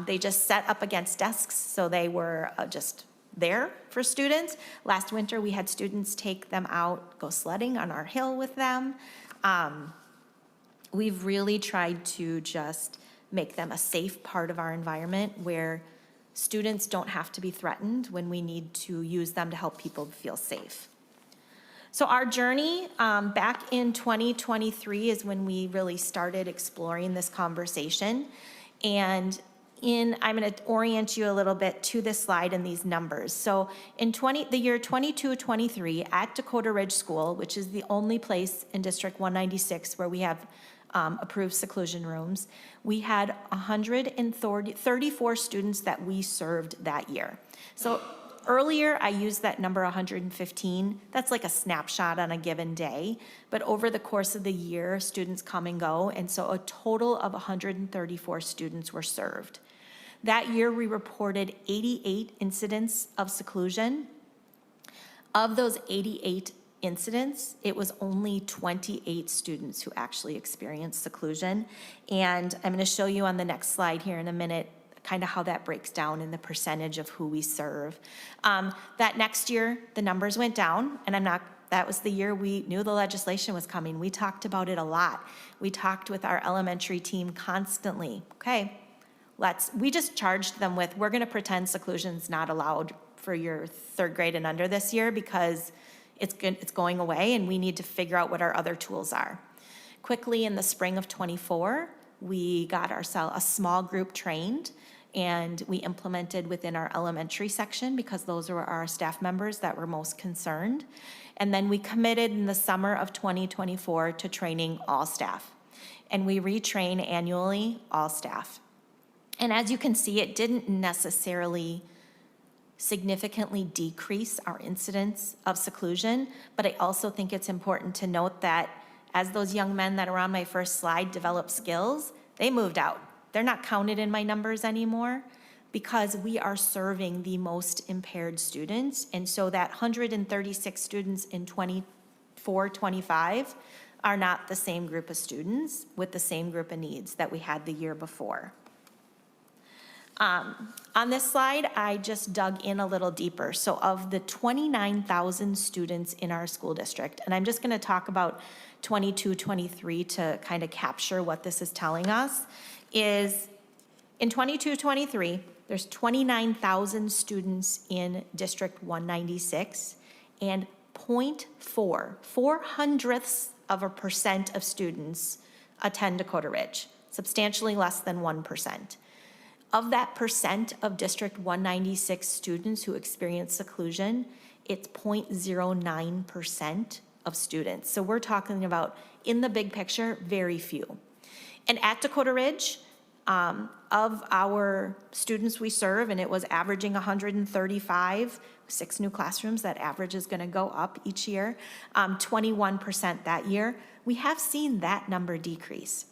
They just set up against desks, so they were just there for students. Last winter, we had students take them out, go sledding on our hill with them. We've really tried to just make them a safe part of our environment where students don't have to be threatened when we need to use them to help people feel safe. So our journey back in 2023 is when we really started exploring this conversation. And I'm going to orient you a little bit to this slide and these numbers. So in the year 22-23 at Dakota Ridge School, which is the only place in District 196 where we have approved seclusion rooms, we had 134 students that we served that year. So earlier I used that number 115. That's like a snapshot on a given day. But over the course of the year, students come and go. And so a total of 134 students were served. That year we reported 88 incidents of seclusion. Of those 88 incidents, it was only 28 students who actually experienced seclusion. And I'm going to show you on the next slide here in a minute kind of how that breaks down in the percentage of who we serve. That next year, the numbers went down, and that was the year we knew the legislation was coming. We talked about it a lot. We talked with our elementary team constantly. Okay, we just charged them with, we're going to pretend seclusion's not allowed for your third grade and under this year because it's going away, and we need to figure out what our other tools are. Quickly in the spring of 24, we got ourselves a small group trained, and we implemented within our elementary section because those were our staff members that were most concerned. And then we committed in the summer of 2024 to training all staff. And we retrain annually all staff. And as you can see, it didn't necessarily significantly decrease our incidence of seclusion, but I also think it's important to note that as those young men that are on my first slide developed skills, they moved out. They're not counted in my numbers anymore because we are serving the most impaired students. And so that 136 students in 24-25 are not the same group of students with the same group of needs that we had the year before. On this slide, I just dug in a little deeper. So of the 29,000 students in our school district, and I'm just going to talk about 22-23 to kind of capture what this is telling us, is in 22-23, there's 29,000 students in District 196, and 0.4% of students attend Dakota Ridge, substantially less than 1%. Of that percent of District 196 students who experience seclusion, it's 0.09% of students. So we're talking about, in the big picture, very few. And at Dakota Ridge, of our students we serve, and it was averaging 135, 6 new classrooms, that average is going to go up each year, 21% that year. We have seen that number decrease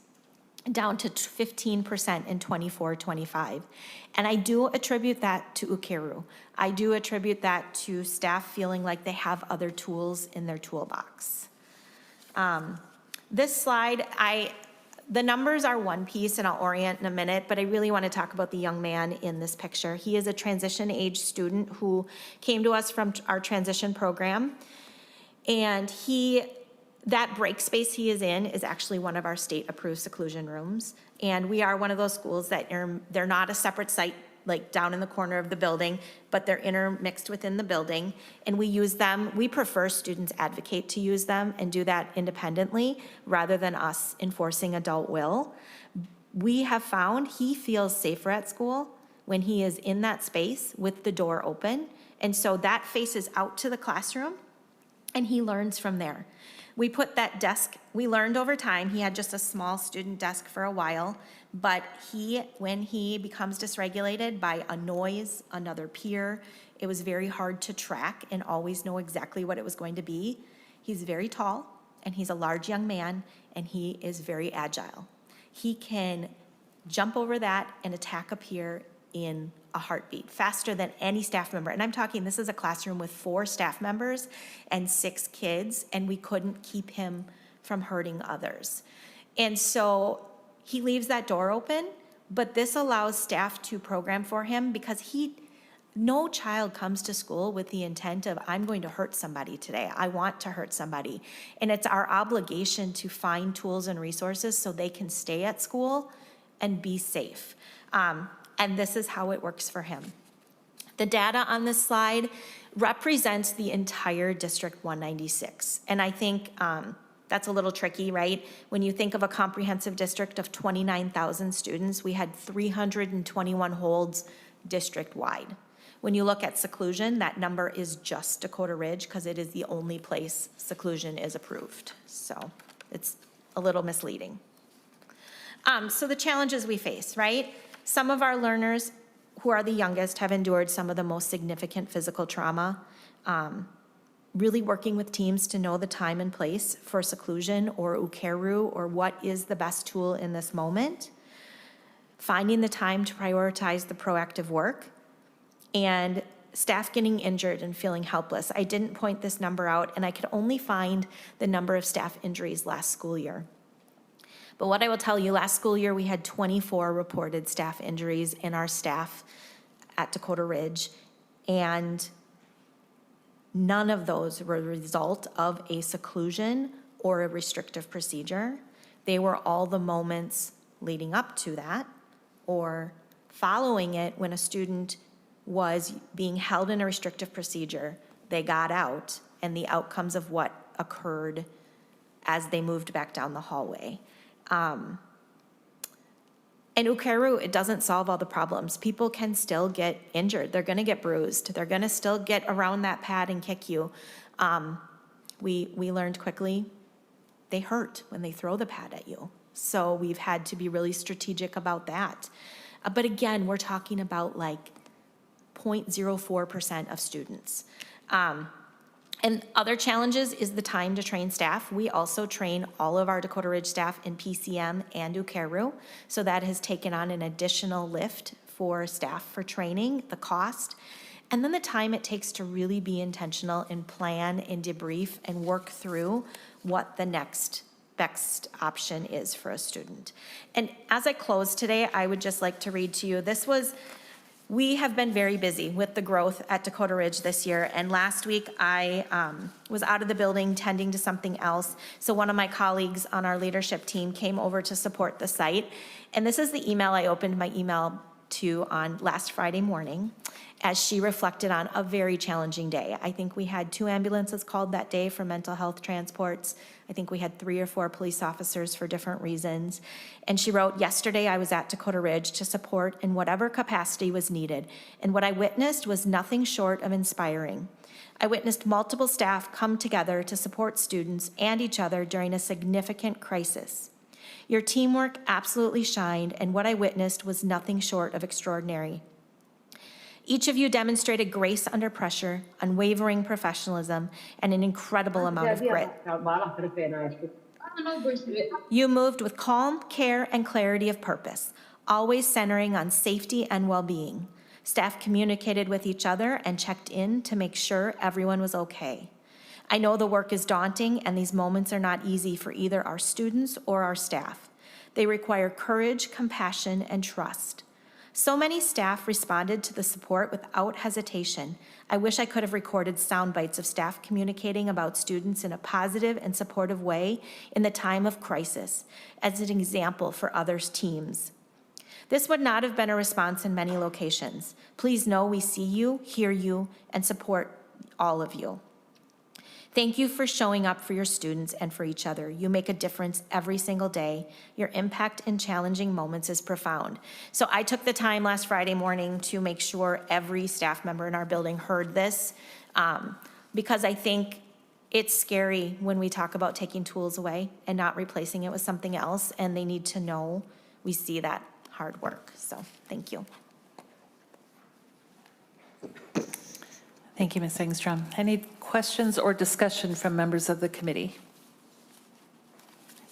down to 15% in 24-25. And I do attribute that to Ukeru. I do attribute that to staff feeling like they have other tools in their toolbox. This slide, the numbers are one piece, and I'll orient in a minute, but I really want to talk about the young man in this picture. He is a transition age student who came to us from our transition program, and that break space he is in is actually one of our state-approved seclusion rooms, and we are one of those schools that they're not a separate site, like down in the corner of the building, but they're intermixed within the building, and we use them. We prefer students advocate to use them and do that independently rather than us enforcing adult will. We have found he feels safer at school when he is in that space with the door open, and so that faces out to the classroom, and he learns from there. We put that desk, we learned over time, he had just a small student desk for a while, but when he becomes dysregulated by a noise, another peer, it was very hard to track and always know exactly what it was going to be. He's very tall, and he's a large young man, and he is very agile. He can jump over that and attack a peer in a heartbeat, faster than any staff member. And I'm talking, this is a classroom with 4 staff members and 6 kids, and we couldn't keep him from hurting others. And so he leaves that door open, but this allows staff to program for him because no child comes to school with the intent of, I'm going to hurt somebody today. I want to hurt somebody. And it's our obligation to find tools and resources so they can stay at school and be safe. And this is how it works for him. The data on this slide represents the entire District 196. And I think that's a little tricky, right? When you think of a comprehensive district of 29,000 students, we had 321 holds district-wide. When you look at seclusion, that number is just Dakota Ridge because it is the only place seclusion is approved. So it's a little misleading. So the challenges we face, right? Some of our learners who are the youngest have endured some of the most significant physical trauma. Really working with teams to know the time and place for seclusion or Ukeru or what is the best tool in this moment. Finding the time to prioritize the proactive work, and staff getting injured and feeling helpless. I didn't point this number out, and I could only find the number of staff injuries last school year. But what I will tell you, last school year, we had 24 reported staff injuries in our staff at Dakota Ridge, and none of those were a result of a seclusion or a restrictive procedure. They were all the moments leading up to that or following it when a student was being held in a restrictive procedure. They got out, and the outcomes of what occurred as they moved back down the hallway. And Ukeru, it doesn't solve all the problems. People can still get injured. They're going to get bruised. They're going to still get around that pad and kick you. We learned quickly they hurt when they throw the pad at you. So we've had to be really strategic about that. But again, we're talking about like 0.04% of students. And other challenges is the time to train staff. We also train all of our Dakota Ridge staff in PCM and Ukeru, so that has taken on an additional lift for staff for training, the cost, and then the time it takes to really be intentional and plan and debrief and work through what the next best option is for a student. And as I close today, I would just like to read to you, we have been very busy with the growth at Dakota Ridge this year, and last week I was out of the building tending to something else, so one of my colleagues on our leadership team came over to support the site, and this is the email I opened my email to on last Friday morning, as she reflected on a very challenging day. I think we had 2 ambulances called that day for mental health transports. I think we had 3 or 4 police officers for different reasons. And she wrote, "Yesterday I was at Dakota Ridge to support in whatever capacity was needed, and what I witnessed was nothing short of inspiring. I witnessed multiple staff come together to support students and each other during a significant crisis. Your teamwork absolutely shined, and what I witnessed was nothing short of extraordinary. Each of you demonstrated grace under pressure, unwavering professionalism, and an incredible amount of grit. You moved with calm, care, and clarity of purpose, always centering on safety and well-being. Staff communicated with each other and checked in to make sure everyone was okay. I know the work is daunting, and these moments are not easy for either our students or our staff. They require courage, compassion, and trust. So many staff responded to the support without hesitation. I wish I could have recorded sound bites of staff communicating about students in a positive and supportive way in the time of crisis, as an example for others' teams. This would not have been a response in many locations. Please know we see you, hear you, and support all of you. Thank you for showing up for your students and for each other. You make a difference every single day. Your impact in challenging moments is profound." So I took the time last Friday morning to make sure every staff member in our building heard this, because I think it's scary when we talk about taking tools away and not replacing it with something else, and they need to know we see that hard work. So thank you. Thank you, Ms. Engstrom. Any questions or discussion from members of the committee?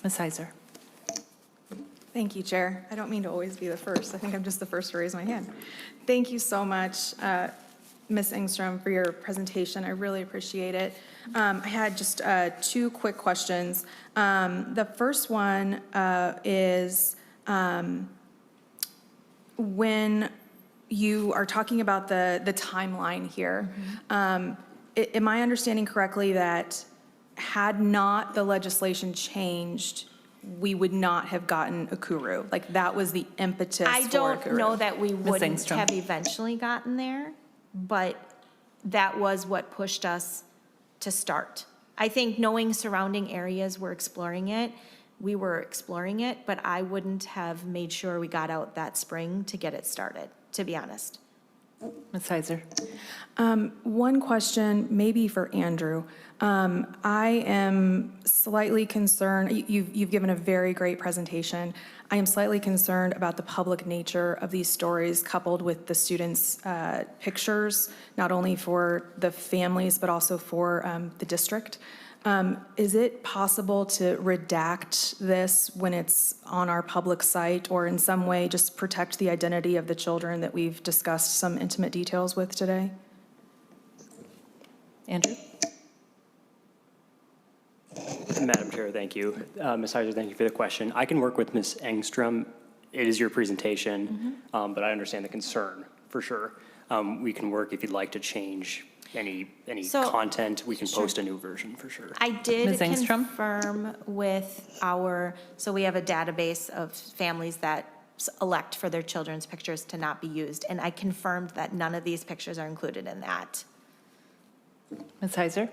Ms. Heiser. Thank you, Chair. I don't mean to always be the first. I think I'm just the first to raise my hand. Thank you so much, Ms. Engstrom, for your presentation. I really appreciate it. I had just 2 quick questions. The first one is when you are talking about the timeline here, am I understanding correctly that had not the legislation changed, we would not have gotten Ukeru? Like, that was the impetus for I don't Ukeru? know that we wouldn't Engstrom. have eventually gotten there, but that was what pushed us to start. I think knowing surrounding areas were exploring it, we were exploring it, but I wouldn't have made sure we got out that spring to get it started, to be honest. Ms. Heiser. One question, maybe for Andrew. I am slightly concerned, you've given a very great presentation. I am slightly concerned about the public nature of these stories coupled with the students' pictures, not only for the families, but also for the district. Is it possible to redact this when it's on our public site, or in some way just protect the identity of the children that we've discussed some intimate details with today? Andrew. Madam Chair, thank you. Ms. Heiser, thank you for the question. I can work with Ms. Engstrom. It is your presentation, but I understand the concern for sure. We can work if you'd like to change any So- content. We can post a new version for sure. I did Ms. Engstrom? confirm with so we have a database of families that elect for their children's pictures to not be used, and I confirmed that none of these pictures are included in that. Ms. Heiser.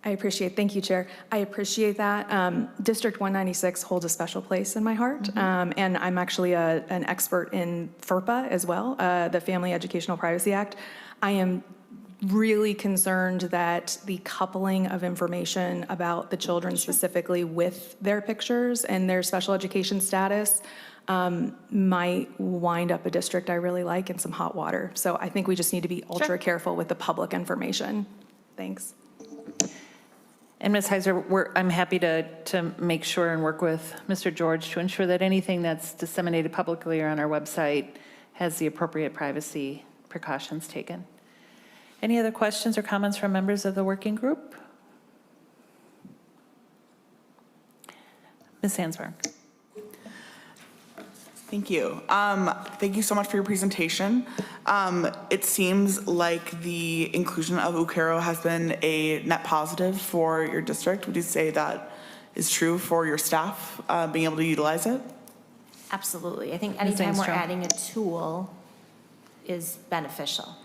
Thank you, Chair. I appreciate that. District 196 holds a special place in my heart, and I'm actually an expert in FERPA as well, the Family Educational Privacy Act. I am really concerned that the coupling of information about the children specifically with their pictures and their special education status might wind up a district I really like in some hot water. So I think we just need to be ultra careful with the public information. Thanks. And Ms. Heiser, I'm happy to make sure and work with Mr. George to ensure that anything that's disseminated publicly or on our website has the appropriate privacy precautions taken. Any other questions or comments from members of the working group? Ms. Hansberg. Thank you. Thank you so much for your presentation. It seems like the inclusion of Ukeru has been a net positive for your district. Would you say that is true for your staff, being able to utilize it? Absolutely. I think Ms. anytime we're Engstrom. adding a tool is beneficial.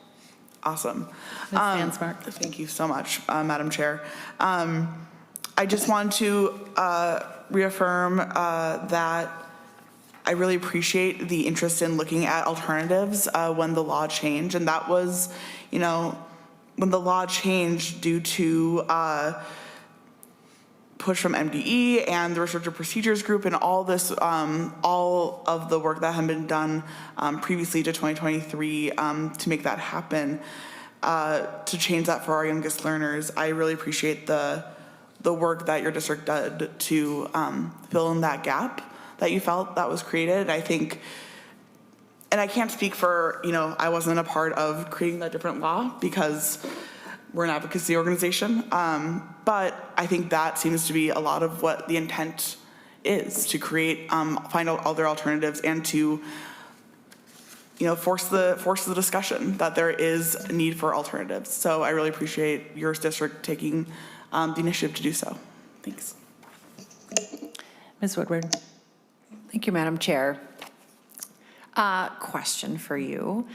Awesome. Ms. Vansmark. Thank you so much, Madam Chair. I just want to reaffirm that I really appreciate the interest in looking at alternatives when the law changed. And that was, you know, when the law changed due to push from MDE and the Restrictive Procedures Group and all this, all of the work that had been done previously to 2023 to make that happen, to change that for our youngest learners. I really appreciate the work that your district did to fill in that gap that you felt that was created. I think, and I can't speak for, you know, I wasn't a part of creating that different law because we're an advocacy organization, but I think that seems to be a lot of what the intent is, to create, find out other alternatives and to, you know, force the discussion that there is a need for alternatives. So I really appreciate your district taking the initiative to do so. Thanks. Ms. Woodward. Thank you, Madam Chair. Question for you.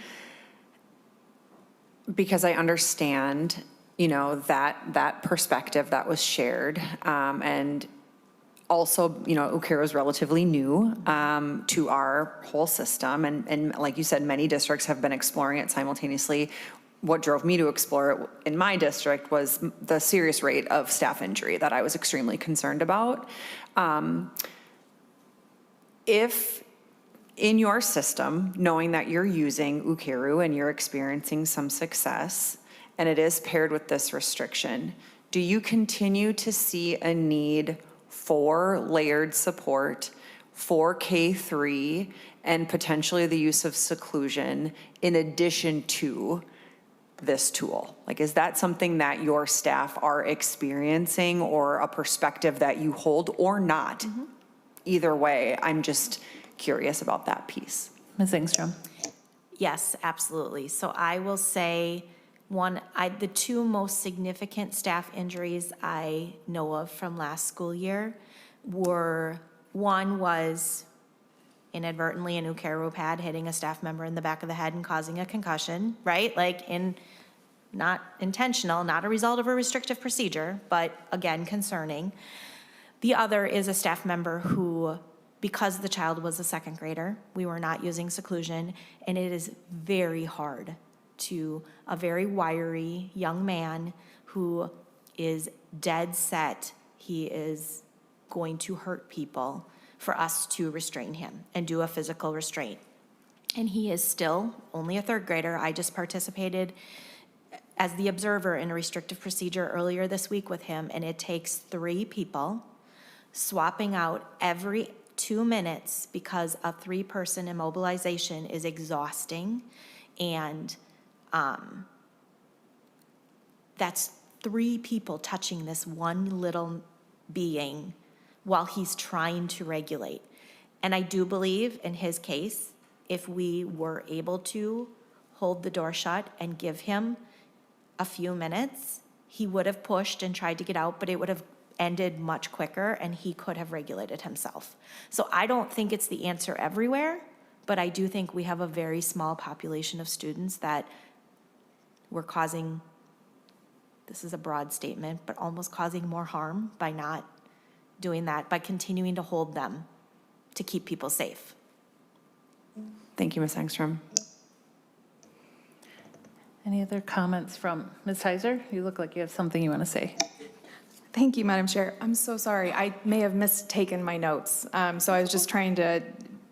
Because I understand, you know, that perspective that was shared, and also, you know, Ukeru is relatively new to our whole system, and like you said, many districts have been exploring it simultaneously. What drove me to explore it in my district was the serious rate of staff injury that I was extremely concerned about. If in your system, knowing that you're using Ukeru and you're experiencing some success, and it is paired with this restriction, do you continue to see a need for layered support for K-3 and potentially the use of seclusion in addition to this tool? Like, is that something that your staff are experiencing or a perspective that you hold or not? Mm-hmm. Either way, I'm just curious about that piece. Ms. Engstrom. Yes, absolutely. So I will say the two most significant staff injuries I know of from last school year were, one was inadvertently an Ukeru pad hitting a staff member in the back of the head and causing a concussion, right? Like not intentional, not a result of a restrictive procedure, but again, concerning. The other is a staff member who, because the child was a second grader, we were not using seclusion, and it is very hard to a very wiry young man who is dead set, he is going to hurt people, for us to restrain him and do a physical restraint. And he is still only a third grader. I just participated as the observer in a restrictive procedure earlier this week with him, and it takes 3 people swapping out every 2 minutes because a 3-person immobilization is exhausting, and that's 3 people touching this one little being while he's trying to regulate. And I do believe in his case, if we were able to hold the door shut and give him a few minutes, he would have pushed and tried to get out, but it would have ended much quicker and he could have regulated himself. So I don't think it's the answer everywhere, but I do think we have a very small population of students that we're causing, this is a broad statement, but almost causing more harm by not doing that, by continuing to hold them to keep people safe. Thank you, Ms. Engstrom. Any other comments from Ms. Heiser? You look like you have something you want to say. Thank you, Madam Chair. I'm so sorry. I may have mistaken my notes. So I was just trying to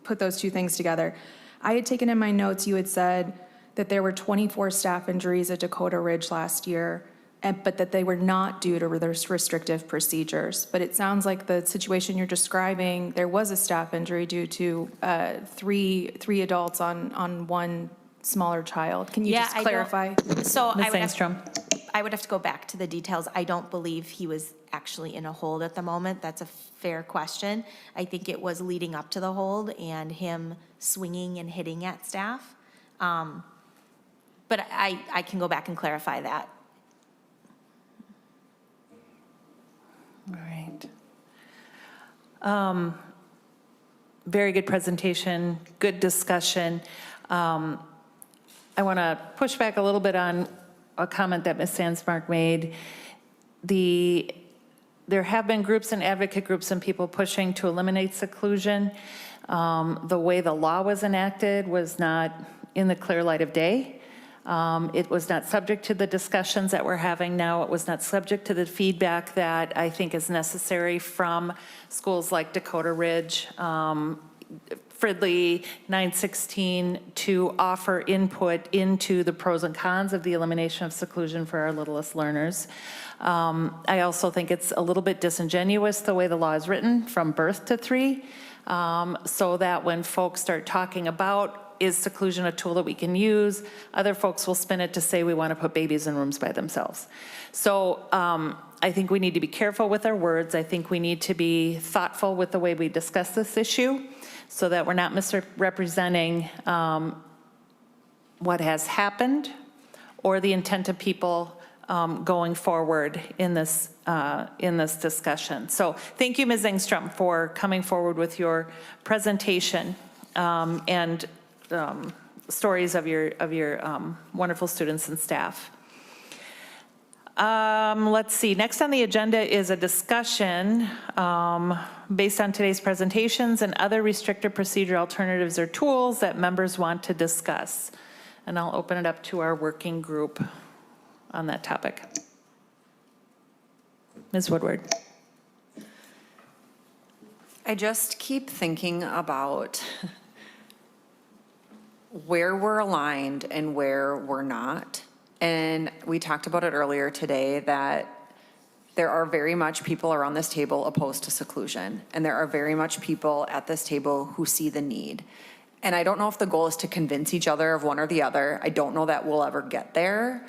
put those two things together. I had taken in my notes, you had said that there were 24 staff injuries at Dakota Ridge last year, but that they were not due to restrictive procedures. But it sounds like the situation you're describing, there was a staff injury due to three adults on one smaller child. Can you just clarify? So Ms. Engstrom. I would have to go back to the details. I don't believe he was actually in a hold at the moment. That's a fair question. I think it was leading up to the hold and him swinging and hitting at staff. But I can go back and clarify that. All right. Very good presentation, good discussion. I want to push back a little bit on a comment that Ms. Sandsmark made. There have been groups and advocate groups and people pushing to eliminate seclusion. The way the law was enacted was not in the clear light of day. It was not subject to the discussions that we're having now. It was not subject to the feedback that I think is necessary from schools like Dakota Ridge, Fridley, 916, to offer input into the pros and cons of the elimination of seclusion for our littlest learners. I also think it's a little bit disingenuous the way the law is written from birth to 3, so that when folks start talking about is seclusion a tool that we can use, other folks will spin it to say we want to put babies in rooms by themselves. So I think we need to be careful with our words. I think we need to be thoughtful with the way we discuss this issue so that we're not misrepresenting what has happened or the intent of people going forward in this discussion. So thank you, Ms. Engstrom, for coming forward with your presentation and stories of your wonderful students and staff. Let's see, next on the agenda is a discussion based on today's presentations and other restrictive procedure alternatives or tools that members want to discuss. And I'll open it up to our working group on that topic. Ms. Woodward. I just keep thinking about where we're aligned and where we're not. And we talked about it earlier today that there are very much people around this table opposed to seclusion. And there are very much people at this table who see the need. And I don't know if the goal is to convince each other of one or the other. I don't know that we'll ever get there.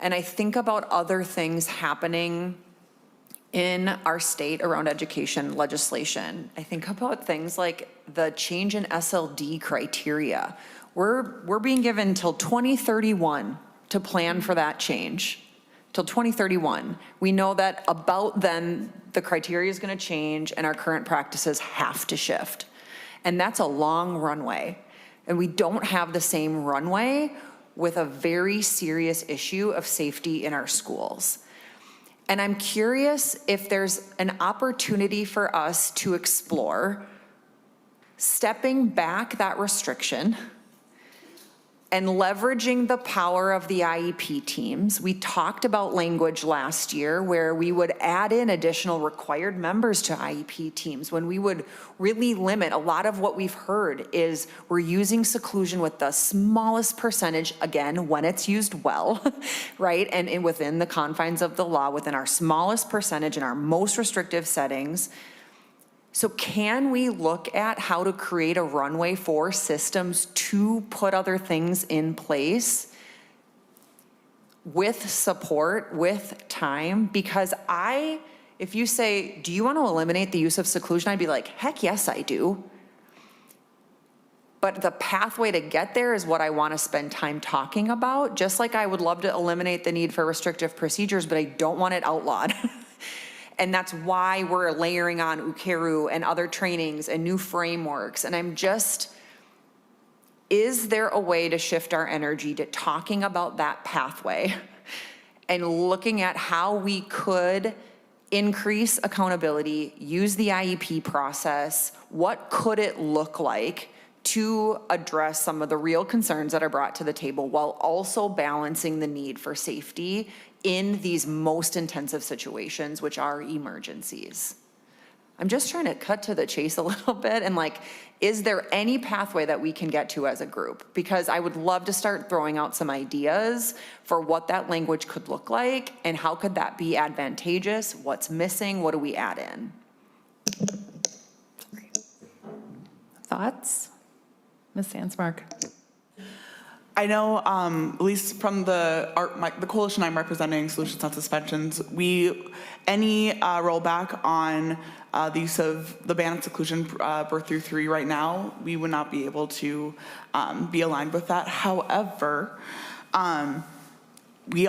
And I think about other things happening in our state around education legislation. I think about things like the change in SLD criteria. We're being given till 2031 to plan for that change, till 2031. We know that about then the criteria is going to change and our current practices have to shift. And that's a long runway. And we don't have the same runway with a very serious issue of safety in our schools. And I'm curious if there's an opportunity for us to explore stepping back that restriction and leveraging the power of the IEP teams. We talked about language last year where we would add in additional required members to IEP teams, when we would really limit. A lot of what we've heard is we're using seclusion with the smallest percentage, again, when it's used well, right? And within the confines of the law, within our smallest percentage in our most restrictive settings. So can we look at how to create a runway for systems to put other things in place with support, with time? Because if you say, do you want to eliminate the use of seclusion? I'd be like, heck yes, I do. But the pathway to get there is what I want to spend time talking about. Just like I would love to eliminate the need for restrictive procedures, but I don't want it outlawed. And that's why we're layering on Ukeru and other trainings and new frameworks. And I'm just, is there a way to shift our energy to talking about that pathway and looking at how we could increase accountability, use the IEP process? What could it look like to address some of the real concerns that are brought to the table while also balancing the need for safety in these most intensive situations, which are emergencies? I'm just trying to cut to the chase a little bit and is there any pathway that we can get to as a group? Because I would love to start throwing out some ideas for what that language could look like and how could that be advantageous? What's missing? What do we add in? Thoughts? Ms. Sandsmark. I know, at least from the coalition I'm representing, Solutions Not Suspensions, any rollback on the use of the ban of seclusion birth through 3 right now, we would not be able to be aligned with that. However, we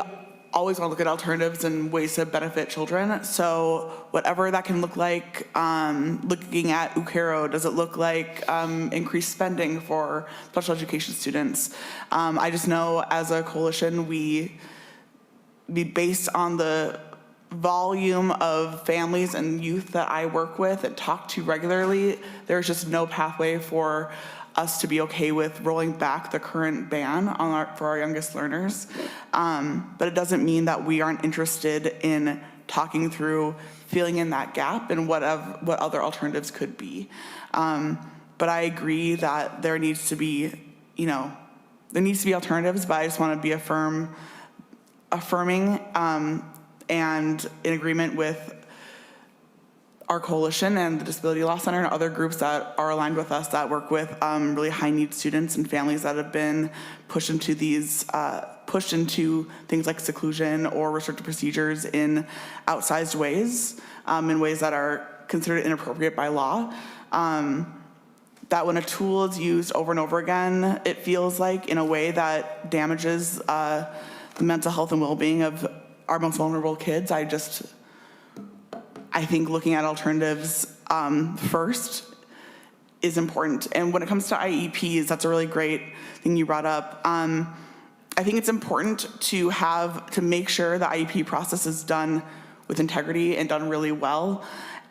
always want to look at alternatives and ways to benefit children. So whatever that can look like, looking at Ukeru, does it look like increased spending for special education students? I just know as a coalition, we based on the volume of families and youth that I work with and talk to regularly, there's just no pathway for us to be okay with rolling back the current ban on for our youngest learners. But it doesn't mean that we aren't interested in talking through filling in that gap and what other alternatives could be. But I agree that there needs to be, there needs to be alternatives, but I just want to be affirming and in agreement with our coalition and the Disability Law Center and other groups that are aligned with us that work with really high need students and families that have been pushed into things like seclusion or restrictive procedures in outsized ways, in ways that are considered inappropriate by law. That when a tool is used over and over again, it feels like in a way that damages the mental health and well-being of our most vulnerable kids. I think looking at alternatives first is important. And when it comes to IEPs, that's a really great thing you brought up. I think it's important to make sure the IEP process is done with integrity and done really well.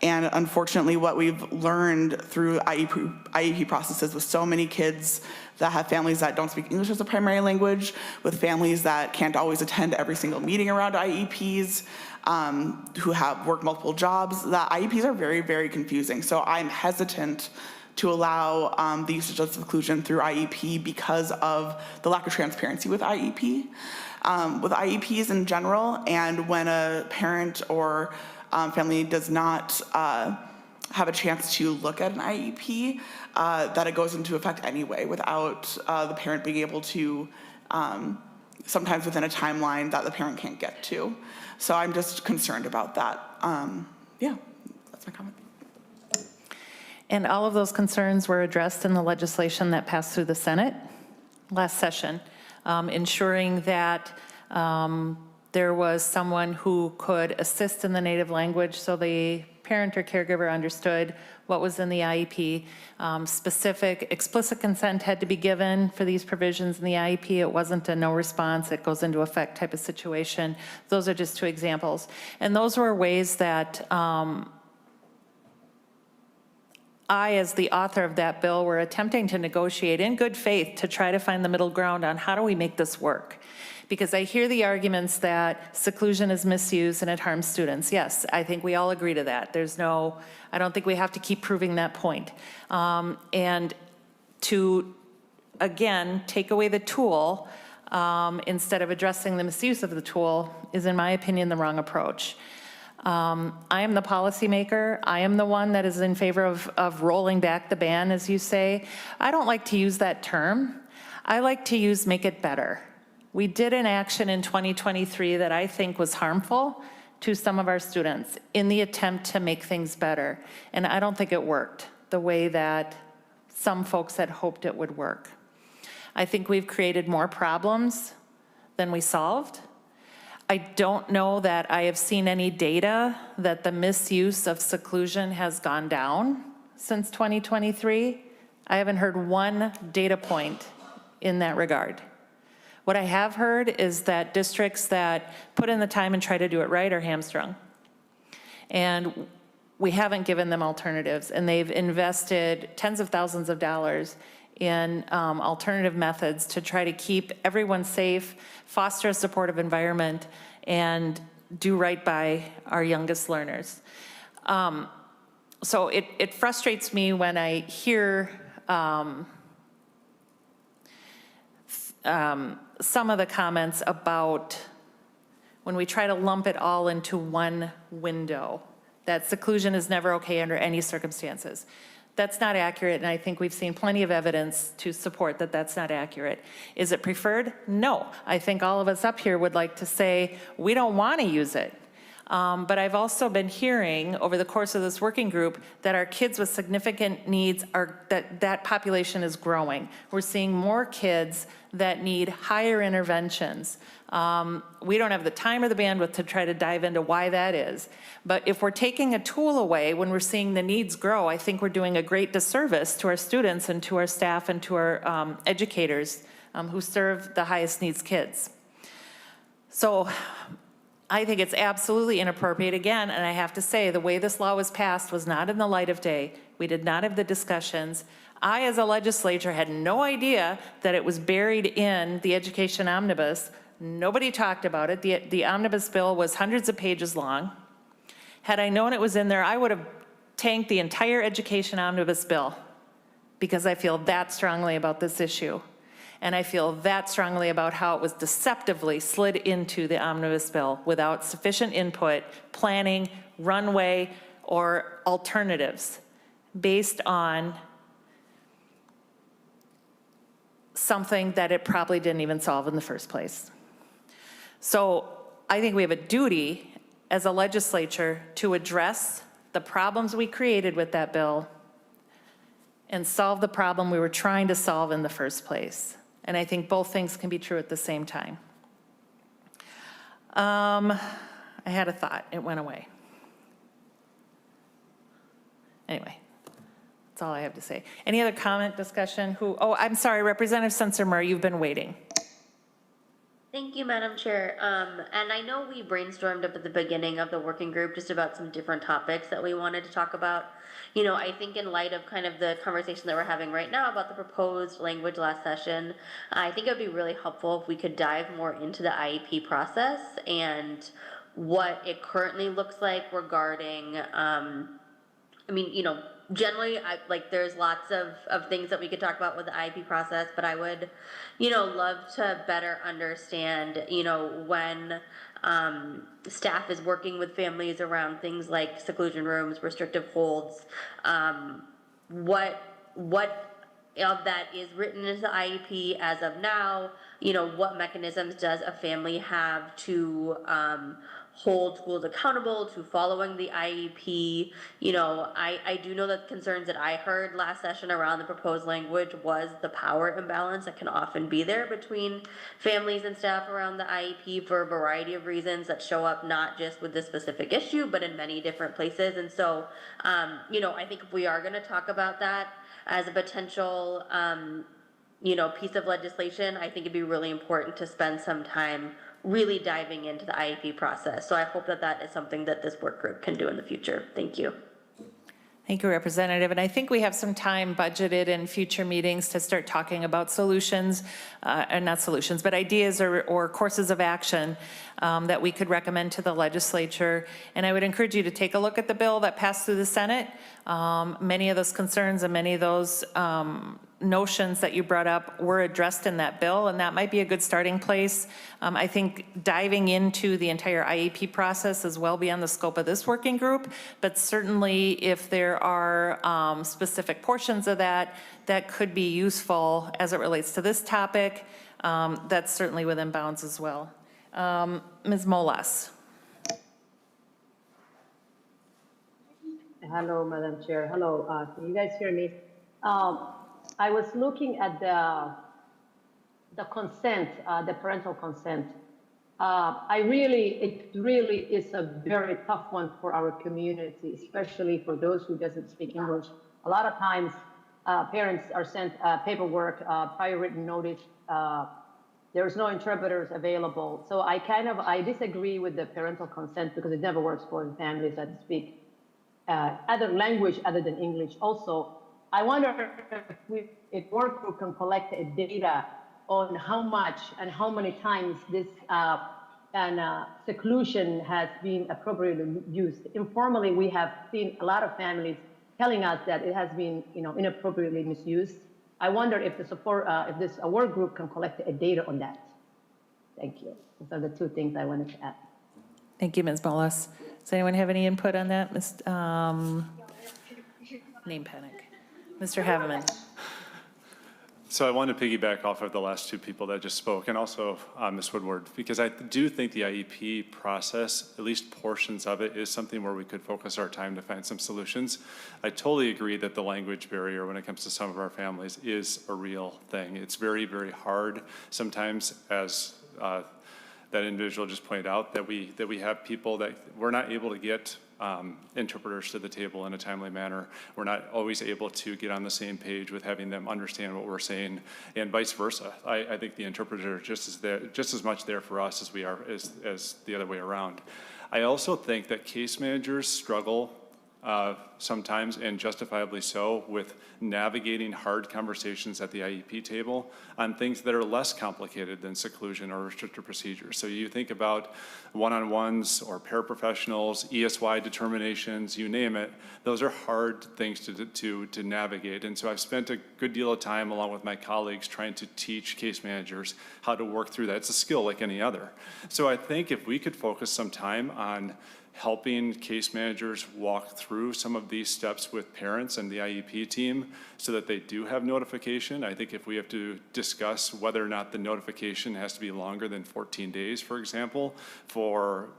And unfortunately, what we've learned through IEP processes with so many kids that have families that don't speak English as a primary language, with families that can't always attend every single meeting around IEPs, who work multiple jobs, that IEPs are very, very confusing. So I'm hesitant to allow the usage of seclusion through IEP because of the lack of transparency with IEPs in general. And when a parent or family does not have a chance to look at an IEP, that it goes into effect anyway without the parent being able to, sometimes within a timeline that the parent can't get to. So I'm just concerned about that. Yeah, that's my comment. And all of those concerns were addressed in the legislation that passed through the Senate last session, ensuring that there was someone who could assist in the native language so the parent or caregiver understood what was in the IEP. Explicit consent had to be given for these provisions in the IEP. It wasn't a no response, it goes into effect type of situation. Those are just two examples. And those were ways that I, as the author of that bill, were attempting to negotiate in good faith to try to find the middle ground on how do we make this work. Because I hear the arguments that seclusion is misused and it harms students. Yes, I think we all agree to that. I don't think we have to keep proving that point. And to, again, take away the tool instead of addressing the misuse of the tool is, in my opinion, the wrong approach. I am the policymaker. I am the one that is in favor of rolling back the ban, as you say. I don't like to use that term. I like to use make it better. We did an action in 2023 that I think was harmful to some of our students in the attempt to make things better. And I don't think it worked the way that some folks had hoped it would work. I think we've created more problems than we solved. I don't know that I have seen any data that the misuse of seclusion has gone down since 2023. I haven't heard one data point in that regard. What I have heard is that districts that put in the time and try to do it right are hamstrung. And we haven't given them alternatives, and they've invested tens of thousands of dollars in alternative methods to try to keep everyone safe, foster a supportive environment, and do right by our youngest learners. So it frustrates me when I hear some of the comments about when we try to lump it all into one window, that seclusion is never okay under any circumstances. That's not accurate, and I think we've seen plenty of evidence to support that that's not accurate. Is it preferred? No. I think all of us up here would like to say we don't want to use it. But I've also been hearing over the course of this working group that our kids with significant needs that population is growing. We're seeing more kids that need higher interventions. We don't have the time or the bandwidth to try to dive into why that is. But if we're taking a tool away when we're seeing the needs grow, I think we're doing a great disservice to our students and to our staff and to our educators who serve the highest needs kids. So I think it's absolutely inappropriate again, and I have to say, the way this law was passed was not in the light of day. We did not have the discussions. I, as a legislator, had no idea that it was buried in the education omnibus. Nobody talked about it. The omnibus bill was hundreds of pages long. Had I known it was in there, I would have tanked the entire education omnibus bill because I feel that strongly about this issue. And I feel that strongly about how it was deceptively slid into the omnibus bill without sufficient input, planning, runway, or alternatives based on something that it probably didn't even solve in the first place. So I think we have a duty as a legislature to address the problems we created with that bill and solve the problem we were trying to solve in the first place. And I think both things can be true at the same time. I had a thought, it went away. Anyway, that's all I have to say. Any other comment, discussion? Oh, I'm sorry, Representative Sensenmer, you've been waiting. Thank you, Madam Chair. And I know we brainstormed up at the beginning of the working group just about some different topics that we wanted to talk about. You know, I think in light of kind of the conversation that we're having right now about the proposed language last session, I think it would be really helpful if we could dive more into the IEP process and what it currently looks like regarding, generally, there's lots of things that we could talk about with the IEP process, but I would, love to better understand, when staff is working with families around things like seclusion rooms, restrictive holds, what of that is written into the IEP as of now, what mechanisms does a family have to hold schools accountable to following the IEP. I do know that concerns that I heard last session around the proposed language was the power imbalance that can often be there between families and staff around the IEP for a variety of reasons that show up not just with this specific issue, but in many different places. And so, I think if we are going to talk about that as a potential, piece of legislation, I think it'd be really important to spend some time really diving into the IEP process. So I hope that that is something that this work group can do in the future. Thank you. Thank you, Representative. And I think we have some time budgeted in future meetings to start talking about solutions, and not solutions, but ideas or courses of action that we could recommend to the legislature. And I would encourage you to take a look at the bill that passed through the Senate. Many of those concerns and many of those notions that you brought up were addressed in that bill, and that might be a good starting place. I think diving into the entire IEP process is well beyond the scope of this working group, but certainly if there are specific portions of that that could be useful as it relates to this topic, that's certainly within bounds as well. Ms. Molas. Hello, Madam Chair. Hello, can you guys hear me? I was looking at the consent, the parental consent. It really is a very tough one for our community, especially for those who doesn't speak English. A lot of times, parents are sent paperwork, prior written notice. There's no interpreters available. So I disagree with the parental consent because it never works for the families that speak other language other than English. Also, I wonder if work group can collect data on how much and how many times this seclusion has been appropriately used. Informally, we have seen a lot of families telling us that it has been, inappropriately misused. I wonder if this work group can collect data on that. Thank you. Those are the two things I wanted to add. Thank you, Ms. Molas. Does anyone have any input on that? Name panic. Mr. Haveman. So I want to piggyback off of the last two people that just spoke, and also Ms. Woodward, because I do think the IEP process, at least portions of it, is something where we could focus our time to find some solutions. I totally agree that the language barrier when it comes to some of our families is a real thing. It's very, very hard sometimes, as that individual just pointed out, that we have people that we're not able to get interpreters to the table in a timely manner. We're not always able to get on the same page with having them understand what we're saying, and vice versa. I think the interpreter is just as much there for us as we are as the other way around. I also think that case managers struggle sometimes, and justifiably so, with navigating hard conversations at the IEP table on things that are less complicated than seclusion or restrictive procedures. So you think about one-on-ones or paraprofessionals, ESY determinations, you name it, those are hard things to navigate. And so I've spent a good deal of time along with my colleagues trying to teach case managers how to work through that. It's a skill like any other. So I think if we could focus some time on helping case managers walk through some of these steps with parents and the IEP team so that they do have notification. I think if we have to discuss whether or not the notification has to be longer than 14 days, for example, for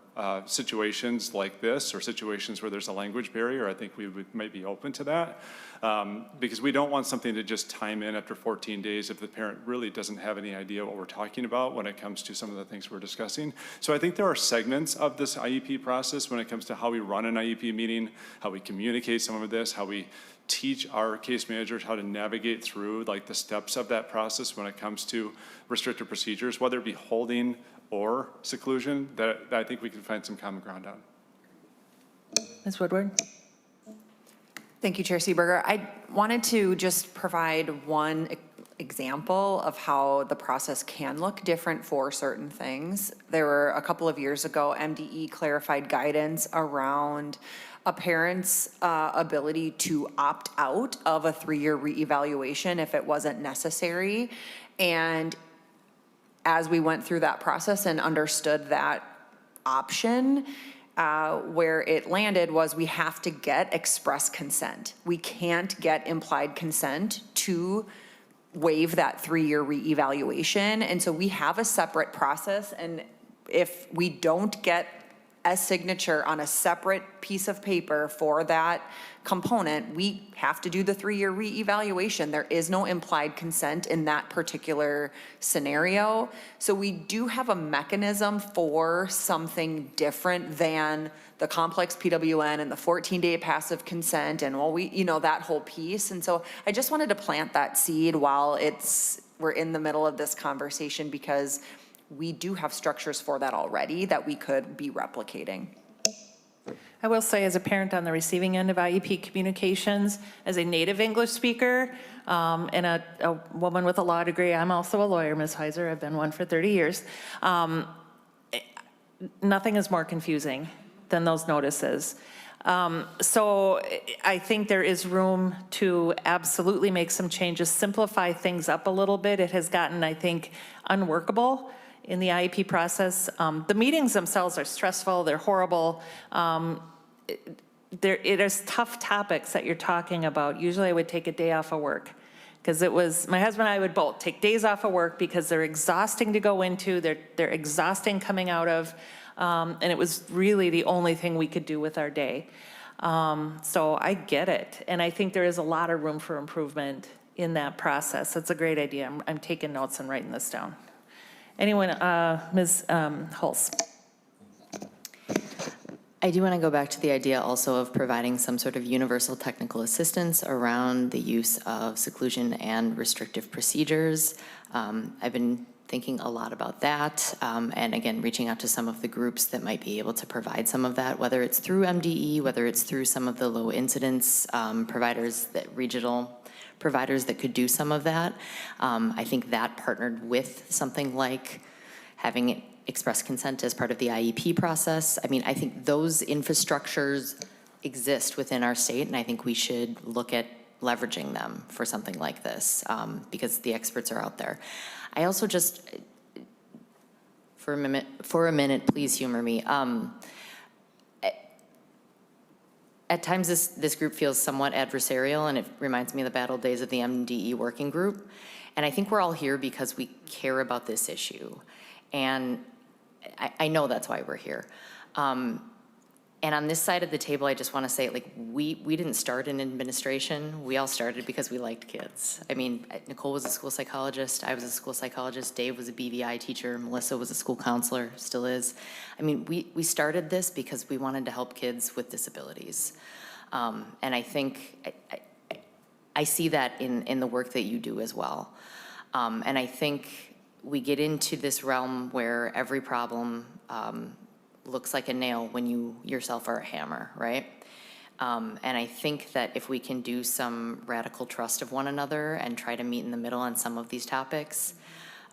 situations like this or situations where there's a language barrier, I think we might be open to that. Because we don't want something to just time in after 14 days if the parent really doesn't have any idea what we're talking about when it comes to some of the things we're discussing. So I think there are segments of this IEP process when it comes to how we run an IEP meeting, how we communicate some of this, how we teach our case managers how to navigate through like the steps of that process when it comes to restrictive procedures, whether it be holding or seclusion, that I think we can find some common ground on. Ms. Woodward? Thank you, Chair Seeberger. I wanted to just provide one example of how the process can look different for certain things. There were a couple of years ago, MDE clarified guidance around a parent's ability to opt out of a 3-year reevaluation if it wasn't necessary. And as we went through that process and understood that option, where it landed was we have to get express consent. We can't get implied consent to waive that 3-year reevaluation. And so we have a separate process. And if we don't get a signature on a separate piece of paper for that component, we have to do the 3-year reevaluation. There is no implied consent in that particular scenario. So we do have a mechanism for something different than the complex PWN and the 14-day passive consent and that whole piece. And so I just wanted to plant that seed while we're in the middle of this conversation, because we do have structures for that already that we could be replicating. I will say, as a parent on the receiving end of IEP communications, as a native English speaker and a woman with a law degree, I'm also a lawyer, Ms. Heiser, I've been one for 30 years. Nothing is more confusing than those notices. So I think there is room to absolutely make some changes, simplify things up a little bit. It has gotten, I think, unworkable in the IEP process. The meetings themselves are stressful, they're horrible. It is tough topics that you're talking about. Usually I would take a day off of work, because my husband and I would both take days off of work because they're exhausting to go into, they're exhausting coming out of, and it was really the only thing we could do with our day. So I get it, and I think there is a lot of room for improvement in that process. That's a great idea. I'm taking notes and writing this down. Anyone, Ms. Hulse? I do want to go back to the idea also of providing some sort of universal technical assistance around the use of seclusion and restrictive procedures. I've been thinking a lot about that, and again, reaching out to some of the groups that might be able to provide some of that, whether it's through MDE, whether it's through some of the low incidence providers, regional providers that could do some of that. I think that partnered with something like having express consent as part of the IEP process. I mean, I think those infrastructures exist within our state, and I think we should look at leveraging them for something like this, because the experts are out there. I also just, for a minute, please humor me. At times this group feels somewhat adversarial, and it reminds me of the battle days of the MDE working group. And I think we're all here because we care about this issue. And I know that's why we're here. And on this side of the table, I just want to say, like, we didn't start in administration. We all started because we liked kids. I mean, Nicole was a school psychologist. I was a school psychologist. Dave was a BVI teacher. Melissa was a school counselor, still is. I mean, we started this because we wanted to help kids with disabilities. And I think I see that in the work that you do as well. And I think we get into this realm where every problem looks like a nail when you yourself are a hammer, right? And I think that if we can do some radical trust of one another and try to meet in the middle on some of these topics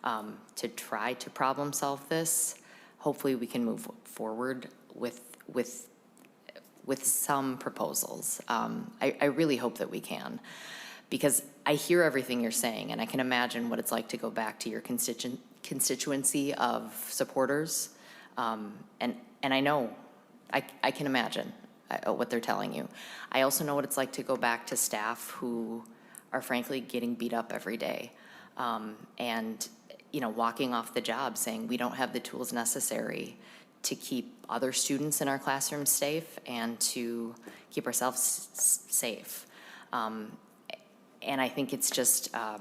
to try to problem solve this, hopefully we can move forward with some proposals. I really hope that we can, because I hear everything you're saying, and I can imagine what it's like to go back to your constituency of supporters. And I know, I can imagine what they're telling you. I also know what it's like to go back to staff who are frankly getting beat up every day. And, you know, walking off the job saying we don't have the tools necessary to keep other students in our classrooms safe and to keep ourselves safe. And I think it's just, I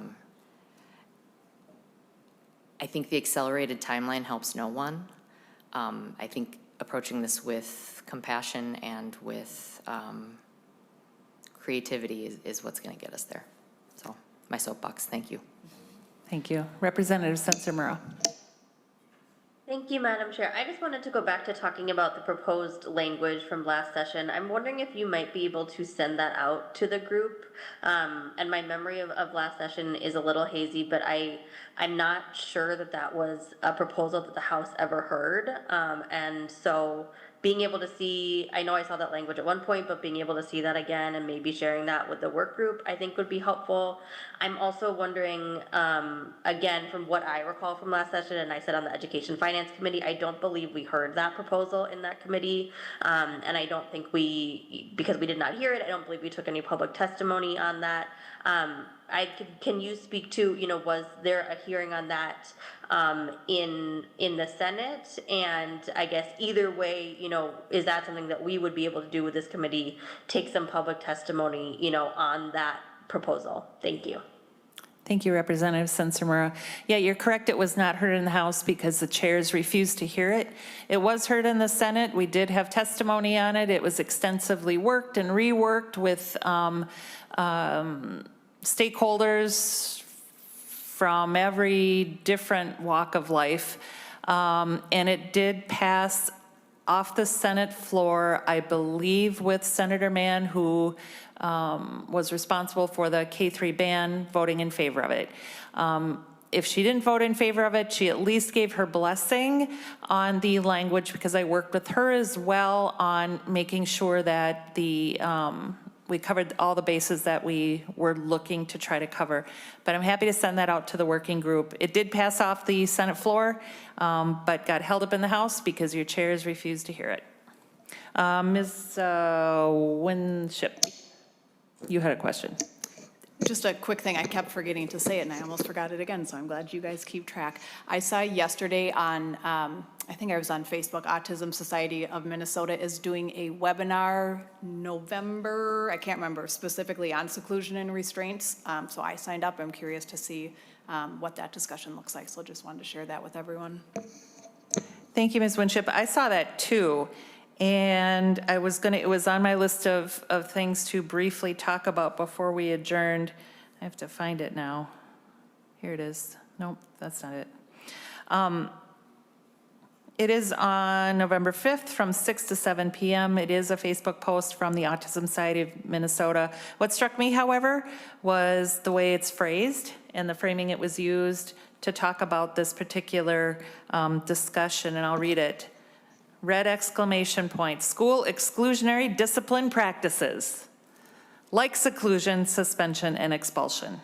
think the accelerated timeline helps no one. I think approaching this with compassion and with creativity is what's going to get us there. So my soapbox, thank you. Thank you. Representative Sensor-Mura. Thank you, Madam Chair. I just wanted to go back to talking about the proposed language from last session. I'm wondering if you might be able to send that out to the group. And my memory of last session is a little hazy, but I'm not sure that was a proposal that the House ever heard. And so being able to see, I know I saw that language at one point, but being able to see that again and maybe sharing that with the work group, I think would be helpful. I'm also wondering, again, from what I recall from last session, and I said on the Education Finance Committee, I don't believe we heard that proposal in that committee. And I don't think because we did not hear it, I don't believe we took any public testimony on that. Can you speak to, you know, was there a hearing on that in the Senate? And I guess either way, you know, is that something that we would be able to do with this committee, take some public testimony, you know, on that proposal? Thank you. Thank you, Representative Sensor-Mura. Yeah, you're correct. It was not heard in the House because the chairs refused to hear it. It was heard in the Senate. We did have testimony on it. It was extensively worked and reworked with stakeholders from every different walk of life. And it did pass off the Senate floor, I believe, with Senator Mann, who was responsible for the K-3 ban, voting in favor of it. If she didn't vote in favor of it, she at least gave her blessing on the language, because I worked with her as well on making sure that we covered all the bases that we were looking to try to cover. But I'm happy to send that out to the working group. It did pass off the Senate floor, but got held up in the House because your chairs refused to hear it. Ms. Winship, you had a question. Just a quick thing, I kept forgetting to say it and I almost forgot it again, so I'm glad you guys keep track. I saw yesterday on, I think I was on Facebook, Autism Society of Minnesota is doing a webinar November, I can't remember, specifically on seclusion and restraints. So I signed up. I'm curious to see what that discussion looks like. So just wanted to share that with everyone. Thank you, Ms. Winship. I saw that too. And it was on my list of things to briefly talk about before we adjourned. I have to find it now. Here it is. Nope, that's not it. It is on November 5th from 6 to 7 p.m. It is a Facebook post from the Autism Society of Minnesota. What struck me, however, was the way it's phrased and the framing it was used to talk about this particular discussion, and I'll read it. Red exclamation point, school exclusionary discipline practices, like seclusion, suspension, and expulsion,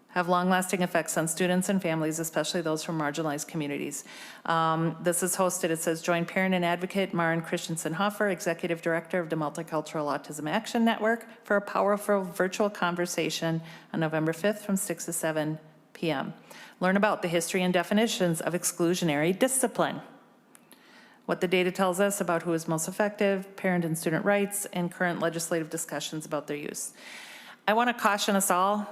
have long-lasting effects on students and families, especially those from marginalized communities. This is hosted, it says, join parent and advocate Maren Christensen-Hoffer, Executive Director of the Multicultural Autism Action Network, for a powerful virtual conversation on November 5th from 6 to 7 p.m. Learn about the history and definitions of exclusionary discipline, what the data tells us about who is most effective, parent and student rights, and current legislative discussions about their use. I want to caution us all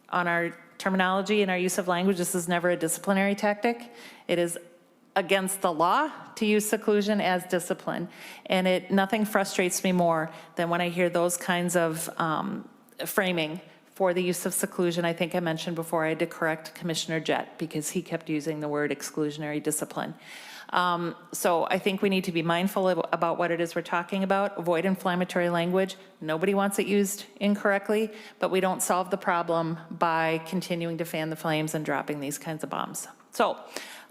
on our terminology and our use of language. This is never a disciplinary tactic. It is against the law to use seclusion as discipline. And nothing frustrates me more than when I hear those kinds of framing for the use of seclusion. I think I mentioned before I had to correct Commissioner Jett because he kept using the word exclusionary discipline. So I think we need to be mindful about what it is we're talking about, avoid inflammatory language. Nobody wants it used incorrectly, but we don't solve the problem by continuing to fan the flames and dropping these kinds of bombs. So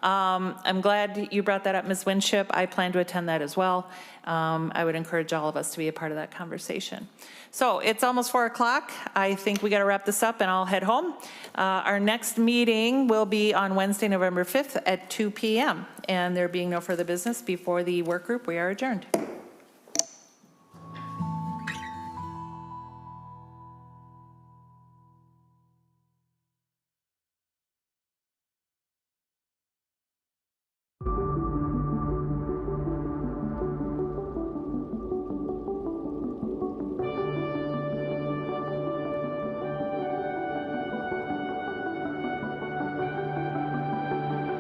I'm glad you brought that up, Ms. Winship. I plan to attend that as well. I would encourage all of us to be a part of that conversation. So it's almost 4 o'clock. I think we got to wrap this up and I'll head home. Our next meeting will be on Wednesday, November 5th at 2 p.m. And there being no further business before the work group, we are adjourned.